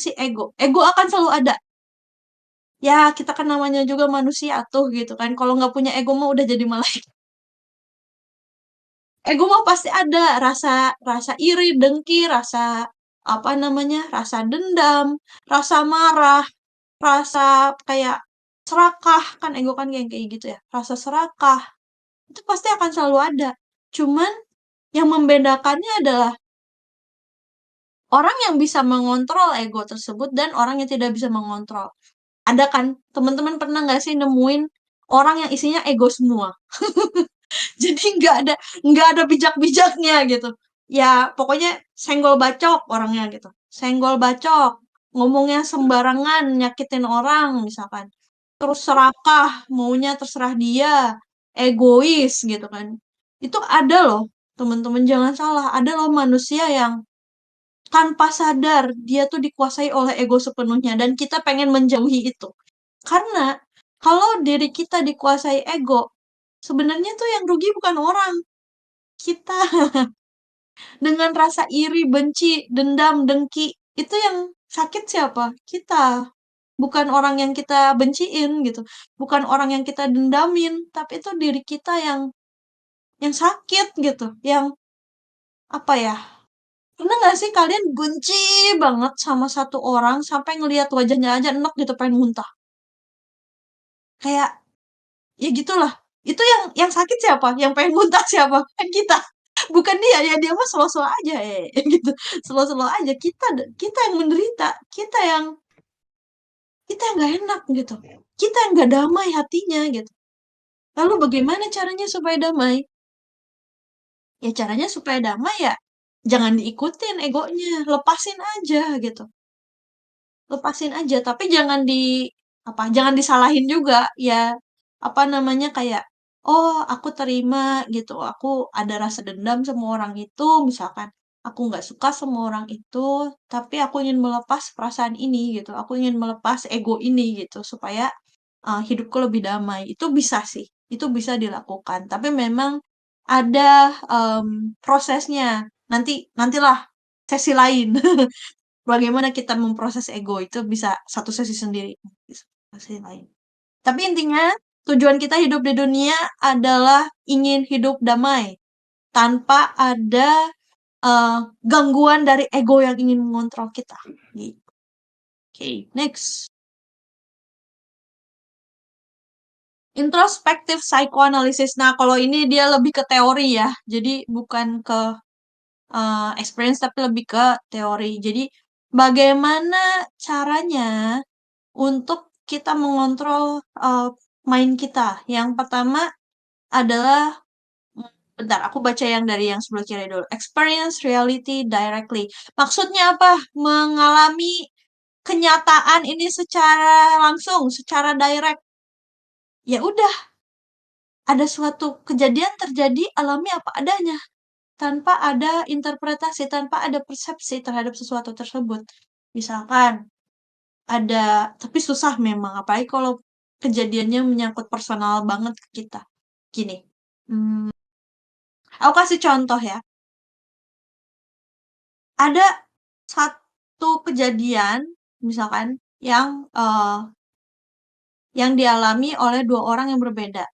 si ego. Ego akan selalu ada. Ya, kita kan namanya juga manusia tuh gitu kan. Kalau nggak punya ego mah udah jadi malaikat. Ego mah pasti ada rasa rasa iri, dengki, rasa apa namanya? Rasa dendam, rasa marah, rasa kayak serakah kan ego kan kayak kayak gitu ya. Rasa serakah itu pasti akan selalu ada. Cuman yang membedakannya adalah orang yang bisa mengontrol ego tersebut dan orang yang tidak bisa mengontrol. Ada kan, teman-teman pernah nggak sih nemuin orang yang isinya ego semua? Jadi nggak ada bijak-bijaknya gitu. Ya pokoknya senggol bacok orangnya gitu. Senggol bacok, ngomongnya sembarangan, nyakitin orang misalkan. Terus serakah, maunya terserah dia, egois gitu kan. Itu ada loh, teman-teman jangan salah, ada loh manusia yang tanpa sadar dia tuh dikuasai oleh ego sepenuhnya dan kita pengen menjauhi itu. Karena kalau diri kita dikuasai ego, sebenarnya tuh yang rugi bukan orang, kita. Dengan rasa iri, benci, dendam, dengki, itu yang sakit siapa? Kita. Bukan orang yang kita benciin gitu. Bukan orang yang kita dendamin, tapi itu diri kita yang sakit gitu. Yang apa ya? Pernah nggak sih kalian benci banget sama satu orang sampai ngelihat wajahnya aja enek gitu pengen muntah? Kayak ya gitulah. Itu yang sakit siapa? Yang pengen muntah siapa? Kan kita. Bukan dia, ya dia mah slow-slow aja gitu. Slow-slow aja. Kita yang menderita, kita yang nggak enak gitu. Kita yang nggak damai hatinya gitu. Lalu bagaimana caranya supaya damai? Ya caranya supaya damai ya jangan diikutin egonya, lepasin aja gitu. Lepasin aja, tapi jangan disalahin juga ya apa namanya kayak oh aku terima gitu, aku ada rasa dendam sama orang itu misalkan aku nggak suka sama orang itu, tapi aku ingin melepas perasaan ini gitu, aku ingin melepas ego ini gitu supaya hidupku lebih damai. Itu bisa sih, itu bisa dilakukan, tapi memang ada prosesnya. Nantilah sesi lain. Bagaimana kita memproses ego itu bisa satu sesi sendiri, bisa sesi lain. Tapi intinya tujuan kita hidup di dunia adalah ingin hidup damai tanpa ada gangguan dari ego yang ingin mengontrol kita. Gitu. Oke, next. Introspektif psychoanalysis. Nah, kalau ini dia lebih ke teori ya. Jadi bukan ke experience tapi lebih ke teori. Jadi bagaimana caranya untuk kita mengontrol mind kita. Yang pertama adalah bentar, aku baca yang dari yang sebelah kiri dulu. Experience reality directly. Maksudnya apa? Mengalami kenyataan ini secara langsung, secara direct. Ya udah, ada suatu kejadian terjadi, alami apa adanya. Tanpa ada interpretasi, tanpa ada persepsi terhadap sesuatu tersebut. Misalkan, tapi susah memang, apalagi kalau kejadiannya menyangkut personal banget ke kita. Gini, hmm, aku kasih contoh ya. Ada satu kejadian, misalkan, yang dialami oleh dua orang yang berbeda.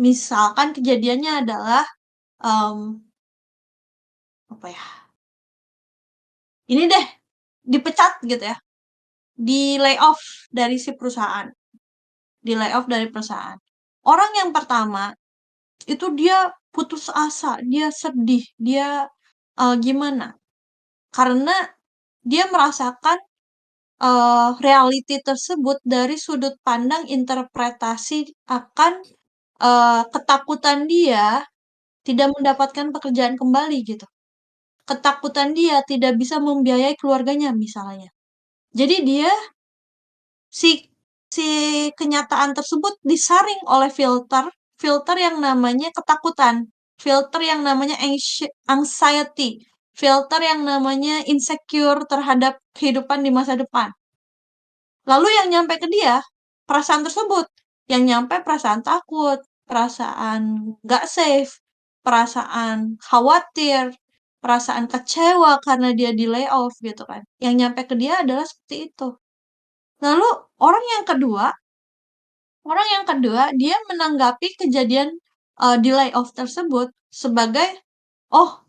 Misalkan kejadiannya adalah mmm, apa ya, ini deh, dipecat gitu ya, di-layoff dari si perusahaan, di-layoff dari perusahaan. Orang yang pertama, itu dia putus asa, dia sedih, dia, gimana, karena dia merasakan, reality tersebut dari sudut pandang interpretasi akan, ketakutan dia tidak mendapatkan pekerjaan kembali gitu. Ketakutan dia tidak bisa membiayai keluarganya misalnya. Jadi dia si si kenyataan tersebut disaring oleh filter, filter yang namanya ketakutan, filter yang namanya anxiety, filter yang namanya insecure terhadap kehidupan di masa depan. Lalu yang nyampe ke dia, perasaan tersebut. Yang nyampe perasaan takut, perasaan nggak safe, perasaan khawatir, perasaan kecewa karena dia di layoff gitu kan. Yang nyampe ke dia adalah seperti itu. Lalu orang yang kedua dia menanggapi kejadian di layoff tersebut sebagai, oh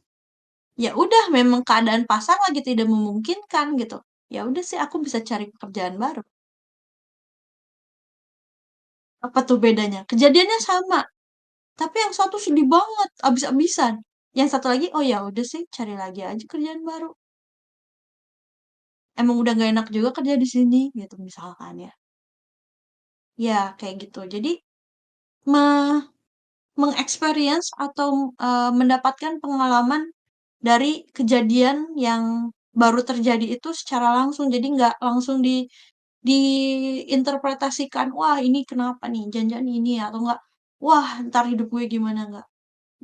ya udah memang keadaan pasar lagi tidak memungkinkan gitu. Ya udah sih aku bisa cari pekerjaan baru. Apa tuh bedanya? Kejadiannya sama, tapi yang satu sedih banget, abis-abisan. Yang satu lagi, oh ya udah sih, cari lagi aja kerjaan baru. Emang udah gak enak juga kerja di sini, gitu misalkan ya. Ya, kayak gitu. Jadi, me mengexperience atau mendapatkan pengalaman dari kejadian yang baru terjadi itu secara langsung. Jadi nggak langsung diinterpretasikan, wah ini kenapa nih, jangan-jangan ini ya, atau enggak, wah ntar hidup gue gimana, enggak.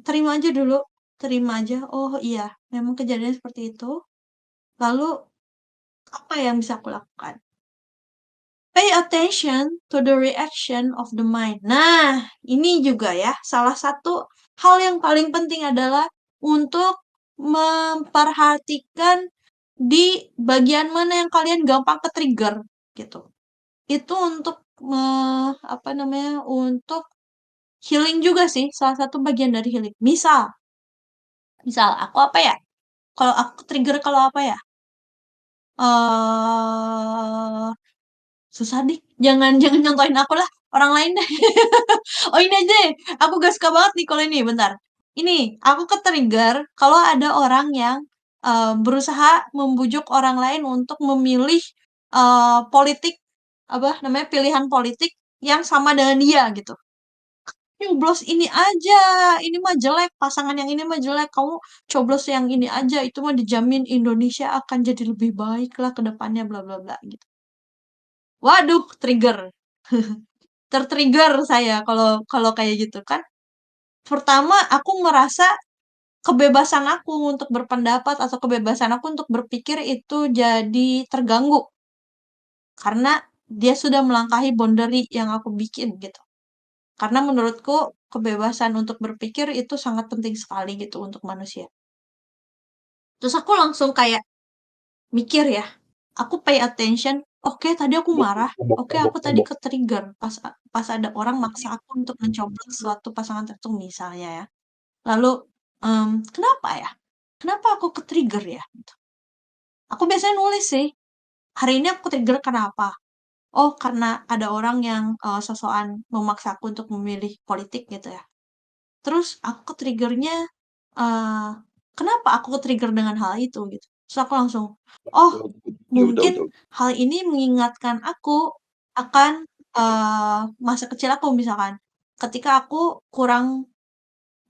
Terima aja dulu, terima aja, oh iya, memang kejadiannya seperti itu. Lalu apa yang bisa aku lakukan? Pay attention to the reaction of the mind. Nah, ini juga ya, salah satu hal yang paling penting adalah untuk memperhatikan di bagian mana yang kalian gampang ke-trigger gitu. Itu untuk apa namanya, untuk healing juga sih, salah satu bagian dari healing. Misal, misal aku apa ya? Kalau aku trigger kalau apa ya? eh susah deh. Jangan jangan nyontohin aku lah. Orang lain deh. Oh ini aja deh. Aku gak suka banget nih kalau ini. Bentar. Ini aku ke-trigger kalau ada orang yang berusaha membujuk orang lain untuk memilih politik apa namanya pilihan politik yang sama dengan dia gitu. Coblos ini aja, ini mah jelek, pasangan yang ini mah jelek, kamu coblos yang ini aja, itu mah dijamin Indonesia akan jadi lebih baik lah ke depannya, bla bla bla gitu. Waduh, trigger. Ter-trigger saya kalau kalau kayak gitu kan. Pertama, aku merasa kebebasan aku untuk berpendapat atau kebebasan aku untuk berpikir itu jadi terganggu karena dia sudah melangkahi boundary yang aku bikin gitu. Karena menurutku kebebasan untuk berpikir itu sangat penting sekali gitu untuk manusia. Terus aku langsung kayak mikir ya, aku pay attention, oke tadi aku marah, oke aku tadi ke-trigger pas pas ada orang maksa aku untuk mencoblos suatu pasangan tertentu misalnya ya. Lalu, kenapa ya? Kenapa aku ke-trigger ya? Gitu. Aku biasanya nulis sih, hari ini aku ke-trigger kenapa? Oh karena ada orang yang sosokan memaksa aku untuk memilih politik gitu ya. Terus aku ke-trigger-nya, kenapa aku ke-trigger dengan hal itu gitu. Terus aku langsung, oh mungkin hal ini mengingatkan aku akan, masa kecil aku misalkan. Ketika aku kurang,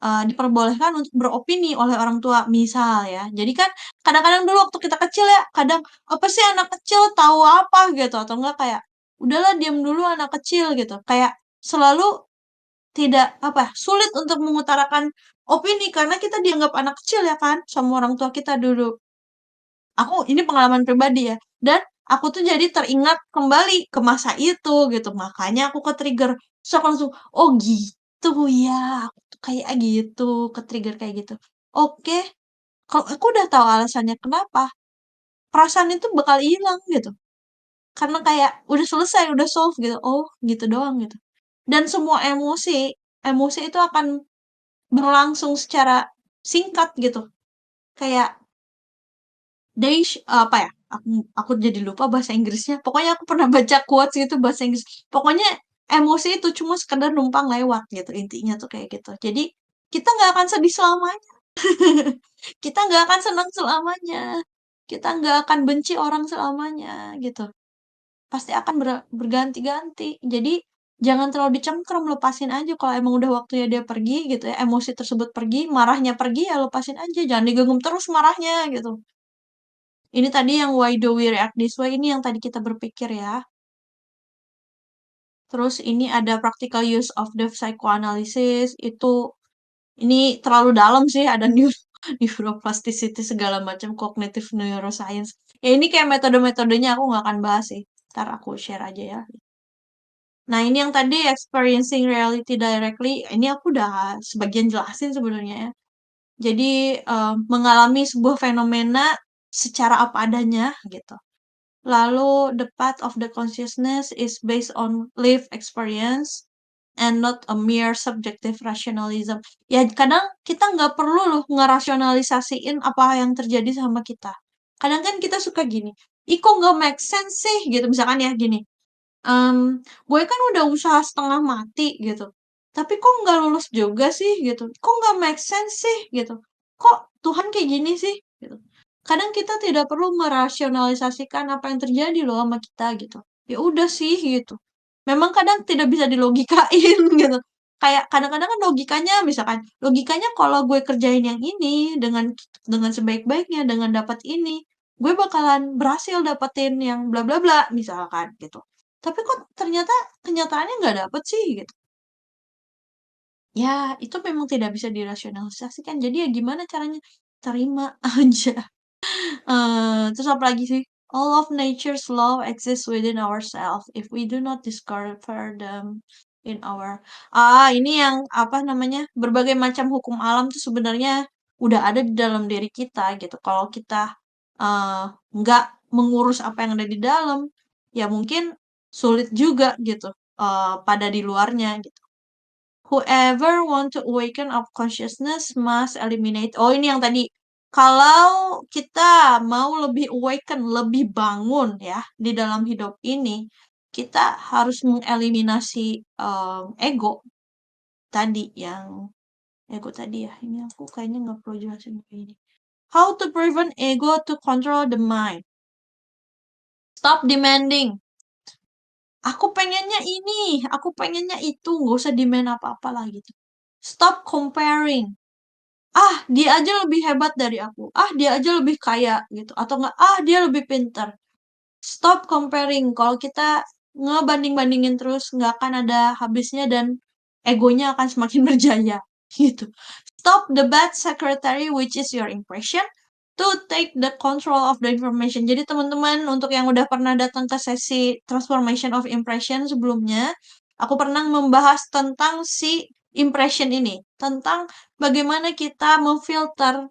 diperbolehkan untuk beropini oleh orang tua misal ya. Jadi kan kadang-kadang dulu waktu kita kecil ya, kadang, "Apa sih anak kecil tahu apa?" Gitu, atau enggak kayak, "Udahlah diam dulu anak kecil," gitu. Kayak selalu tidak, apa, sulit untuk mengutarakan opini karena kita dianggap anak kecil ya kan, sama orang tua kita dulu. Aku ini pengalaman pribadi ya, dan aku tuh jadi teringat kembali ke masa itu gitu, makanya aku ke-trigger. Terus aku langsung, "Oh gitu ya, aku tuh kayak gitu, ke-trigger kayak gitu." Oke, kalau aku udah tahu alasannya kenapa, perasaan itu bakal hilang gitu. Karena kayak udah selesai, udah solve gitu. Oh, gitu doang gitu. Dan semua emosi, emosi itu akan berlangsung secara singkat gitu. Kayak apa ya? Aku jadi lupa bahasa Inggrisnya. Pokoknya aku pernah baca quotes gitu bahasa Inggris. Pokoknya emosi itu cuma sekedar numpang lewat gitu. Intinya tuh kayak gitu. Jadi kita nggak akan sedih selamanya. Kita nggak akan senang selamanya. Kita nggak akan benci orang selamanya gitu. Pasti akan berganti-ganti. Jadi jangan terlalu dicengkram, lepasin aja kalau emang udah waktunya dia pergi gitu ya, emosi tersebut pergi, marahnya pergi ya lepasin aja, jangan digenggam terus marahnya gitu. Ini tadi yang why do we react this way, ini yang tadi kita berpikir ya. Terus ini ada practical use of the psychoanalysis, ini terlalu dalam sih, ada neuroplasticity segala macam, cognitive neuroscience. Ya ini kayak metode-metodenya aku nggak akan bahas sih. Ntar aku share aja ya. Nah, ini yang tadi experiencing reality directly, ini aku udah sebagian jelasin sebenarnya ya. Jadi, mengalami sebuah fenomena secara apa adanya gitu. Lalu, the path of the consciousness is based on lived experience and not a mere subjective rationalism. Ya, kadang kita nggak perlu loh ngerasionalisasiin apa yang terjadi sama kita. Kadang kan kita suka gini, ih kok nggak make sense sih gitu. Misalkan ya gini, gue kan udah usaha setengah mati gitu, tapi kok nggak lulus juga sih gitu, kok nggak make sense sih gitu, kok Tuhan kayak gini sih gitu. Kadang kita tidak perlu merasionalisasikan apa yang terjadi loh sama kita gitu. Ya udah sih gitu. Memang kadang tidak bisa dilogikain gitu. Kayak kadang-kadang kan logikanya misalkan, logikanya kalau gue kerjain yang ini dengan sebaik-baiknya, dengan dapat ini, gue bakalan berhasil dapetin yang bla bla bla misalkan gitu. Tapi kok ternyata kenyataannya nggak dapet sih gitu. Ya, itu memang tidak bisa dirasionalisasikan. Jadi ya gimana caranya? Terima aja. Terus apa lagi sih? All of nature's law exists within ourselves if we do not discover them in our. Ini yang apa namanya? Berbagai macam hukum alam tuh sebenarnya udah ada di dalam diri kita gitu. Kalau kita eh, nggak mengurus apa yang ada di dalam, ya mungkin sulit juga gitu pada di luarnya gitu. Whoever want to awaken of consciousness must eliminate. Oh, ini yang tadi. Kalau kita mau lebih awaken, lebih bangun ya di dalam hidup ini, kita harus mengeliminasi ego tadi yang ego tadi ya. Ini aku kayaknya nggak perlu jelasin kayak ini. How to prevent ego to control the mind. Stop demanding. Aku pengennya ini, aku pengennya itu, nggak usah demand apa-apa lah gitu. Stop comparing. Dia aja lebih hebat dari aku. Dia aja lebih kaya gitu. Atau enggak, dia lebih pintar. Stop comparing. Kalau kita ngebanding-bandingin terus, nggak akan ada habisnya dan egonya akan semakin berjaya. Gitu. Stop the bad secretary, which is your impression, to take the control of the information. Jadi teman-teman, untuk yang udah pernah datang ke sesi transformation of impression sebelumnya, aku pernah membahas tentang si impression ini, tentang bagaimana kita memfilter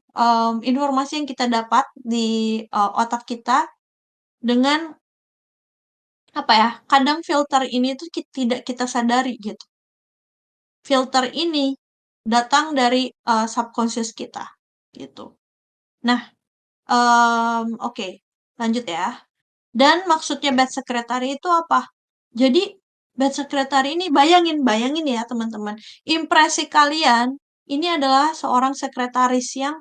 informasi yang kita dapat di otak kita dengan apa ya? Kadang filter ini tuh tidak kita sadari gitu. Filter ini datang dari subconscious kita gitu. Nah, oke, lanjut ya. Dan maksudnya bad secretary itu apa? Jadi bad secretary ini bayangin ya teman-teman. Impresi kalian ini adalah seorang sekretaris yang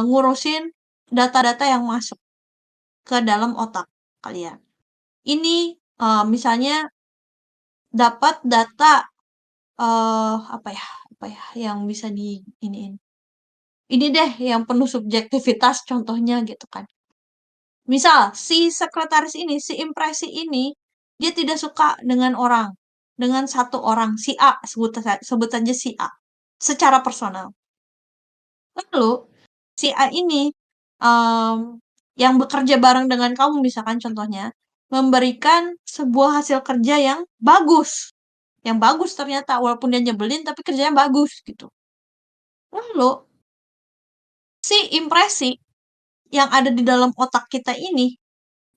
ngurusin data-data yang masuk ke dalam otak kalian. Ini misalnya dapat data apa ya yang bisa di iniin. Ini deh yang penuh subjektivitas contohnya gitu kan. Misal, si sekretaris ini, si impresi ini, dia tidak suka dengan orang, dengan satu orang, si A, sebut saja si A, secara personal. Lalu, si A ini, em, yang bekerja bareng dengan kamu, misalkan contohnya, memberikan sebuah hasil kerja yang bagus. Yang bagus ternyata, walaupun dia nyebelin, tapi kerjanya bagus, gitu. Lalu, si impresi yang ada di dalam otak kita ini,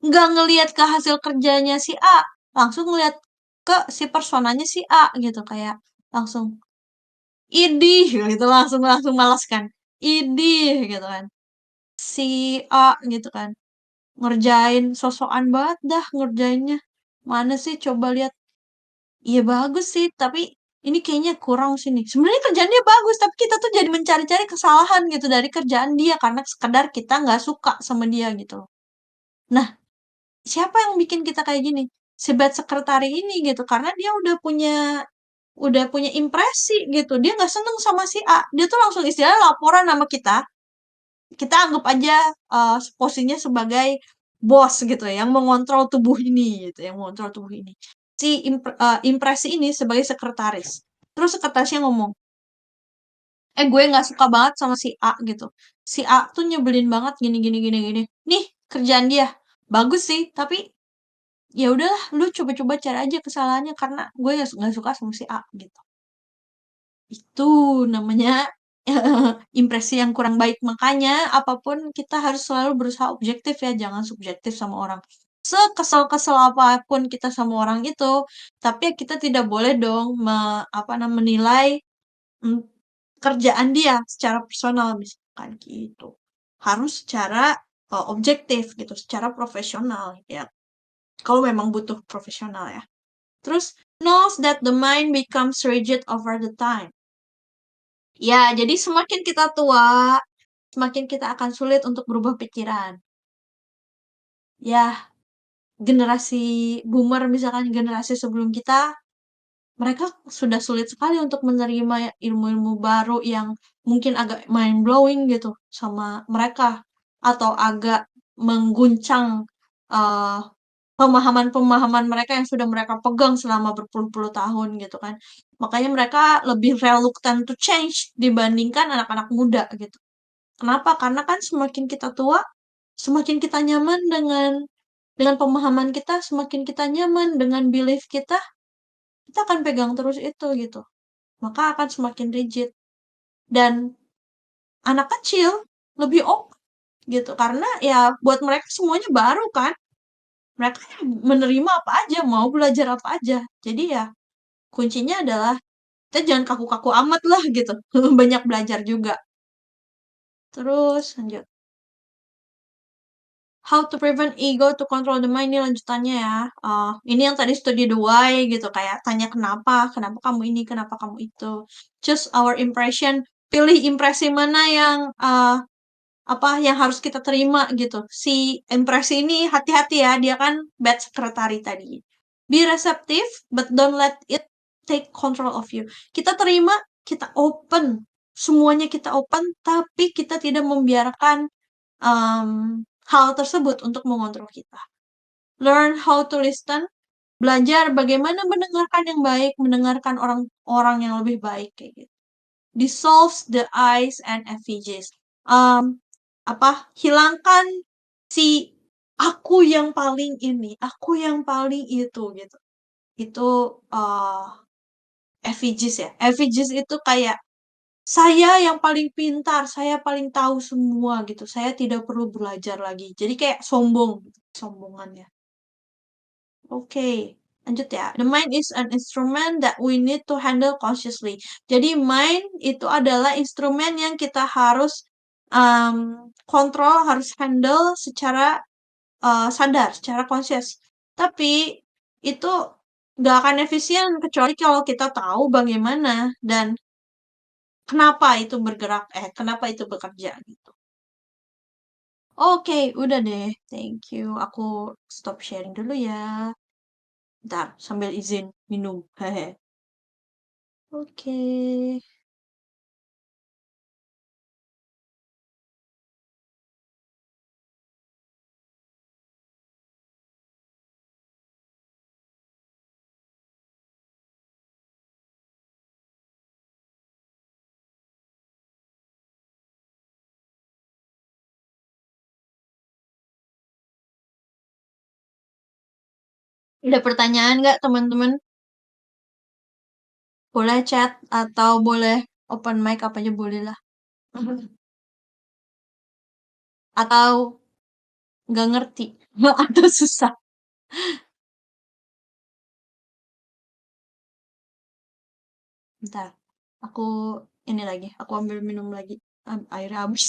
nggak ngelihat ke hasil kerjanya si A, langsung ngelihat ke si personanya si A gitu kayak langsung idih gitu, langsung langsung malas kan, idih gitu kan. Si A gitu kan, ngerjain sosokan banget dah ngerjainnya. Mana sih coba lihat, iya bagus sih, tapi ini kayaknya kurang sih nih. Sebenarnya kerjaan dia bagus, tapi kita tuh jadi mencari-cari kesalahan gitu dari kerjaan dia karena sekedar kita nggak suka sama dia gitu loh. Nah, siapa yang bikin kita kayak gini? Si bad secretary ini gitu, karena dia udah punya impresi gitu. Dia nggak seneng sama si A. Dia tuh langsung istilahnya laporan sama kita. Kita anggap aja posisinya sebagai bos gitu ya, yang mengontrol tubuh ini gitu, yang mengontrol tubuh ini. Si impresi ini sebagai sekretaris. Terus sekretarisnya ngomong, gue nggak suka banget sama si A gitu. Si A tuh nyebelin banget gini gini gini gini. Nih kerjaan dia bagus sih, tapi ya udahlah, lu coba-coba cari aja kesalahannya karena gue nggak suka sama si A gitu. Itu namanya impresi yang kurang baik. Makanya apapun kita harus selalu berusaha objektif ya, jangan subjektif sama orang. Sekesal-kesal apapun kita sama orang itu, tapi ya kita tidak boleh dong menilai mm, kerjaan dia secara personal misalkan gitu. Harus secara objektif gitu, secara profesional ya. Kalau memang butuh profesional ya. Terus knows that the mind becomes rigid over the time. Ya, jadi semakin kita tua, semakin kita akan sulit untuk berubah pikiran. Ya, generasi boomer misalkan generasi sebelum kita, mereka sudah sulit sekali untuk menerima ilmu-ilmu baru yang mungkin agak mind blowing gitu sama mereka atau agak mengguncang eh, pemahaman-pemahaman mereka yang sudah mereka pegang selama berpuluh-puluh tahun gitu kan. Makanya mereka lebih reluctant to change dibandingkan anak-anak muda gitu. Kenapa? Karena kan semakin kita tua, semakin kita nyaman dengan pemahaman kita, semakin kita nyaman dengan belief kita akan pegang terus itu gitu. Maka akan semakin rigid. Dan anak kecil lebih open gitu karena ya buat mereka semuanya baru kan. Mereka menerima apa aja, mau belajar apa aja. Jadi ya kuncinya adalah kita jangan kaku-kaku amat lah gitu. Banyak belajar juga. Terus lanjut. How to prevent ego to control the mind, ini lanjutannya ya. Ini yang tadi studi the why gitu, kayak tanya kenapa kamu ini, kenapa kamu itu. Choose our impression, pilih impresi mana yang harus kita terima gitu. Si impresi ini hati-hati ya, dia kan bad secretary tadi. Be receptive, but don't let it take control of you. Kita terima, kita open, semuanya kita open, tapi kita tidak membiarkan um, hal tersebut untuk mengontrol kita. Learn how to listen, belajar bagaimana mendengarkan yang baik, mendengarkan orang-orang yang lebih baik kayak gitu. Dissolves the I's and effigies. Hilangkan si aku yang paling ini, aku yang paling itu gitu. Itu effigies ya. Effigies itu kayak saya yang paling pintar, saya paling tahu semua gitu. Saya tidak perlu belajar lagi. Jadi kayak sombong, gitu, sombongannya. Oke, lanjut ya. The mind is an instrument that we need to handle consciously. Jadi mind itu adalah instrumen yang kita harus kontrol, harus handle secara sadar, secara conscious. Tapi itu nggak akan efisien kecuali kalau kita tahu bagaimana dan kenapa itu bergerak, kenapa itu bekerja gitu. Oke, udah deh. Thank you. Aku stop sharing dulu ya. Bentar, sambil izin minum. Hehe. Oke. Ada pertanyaan nggak teman-teman? Boleh chat atau boleh open mic apa aja boleh lah. Atau nggak ngerti atau susah. Bentar. Aku ini lagi, aku ambil minum lagi, airnya habis.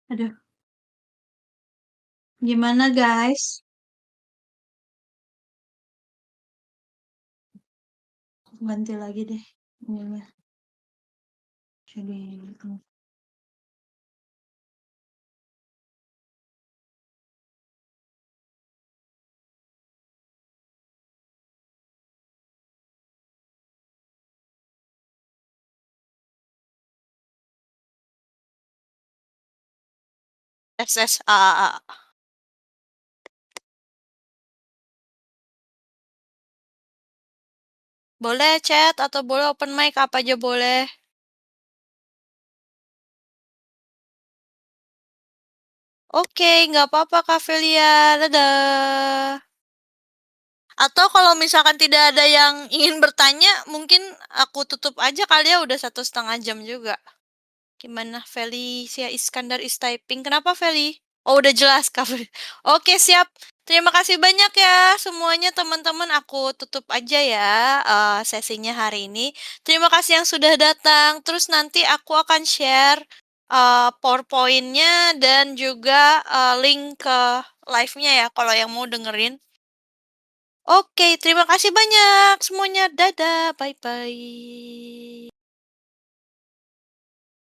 Aduh, gimana guys? Aku ganti lagi deh ininya. Jadi, SSA. Boleh chat atau boleh open mic, apa aja boleh. Oke, nggak apa-apa Kak Velia. Dadah. Atau kalau misalkan tidak ada yang ingin bertanya, mungkin aku tutup aja kali ya, udah 1,5 jam juga. Gimana Felicia Iskandar is typing? Kenapa Feli? Oh udah jelas Kak Feli. Oke siap. Terima kasih banyak ya semuanya teman-teman. Aku tutup aja ya sesinya hari ini. Terima kasih yang sudah datang. Terus nanti aku akan share PowerPoint-nya dan juga link ke live-nya ya kalau yang mau dengerin. Oke, terima kasih banyak semuanya. Dadah, bye-bye.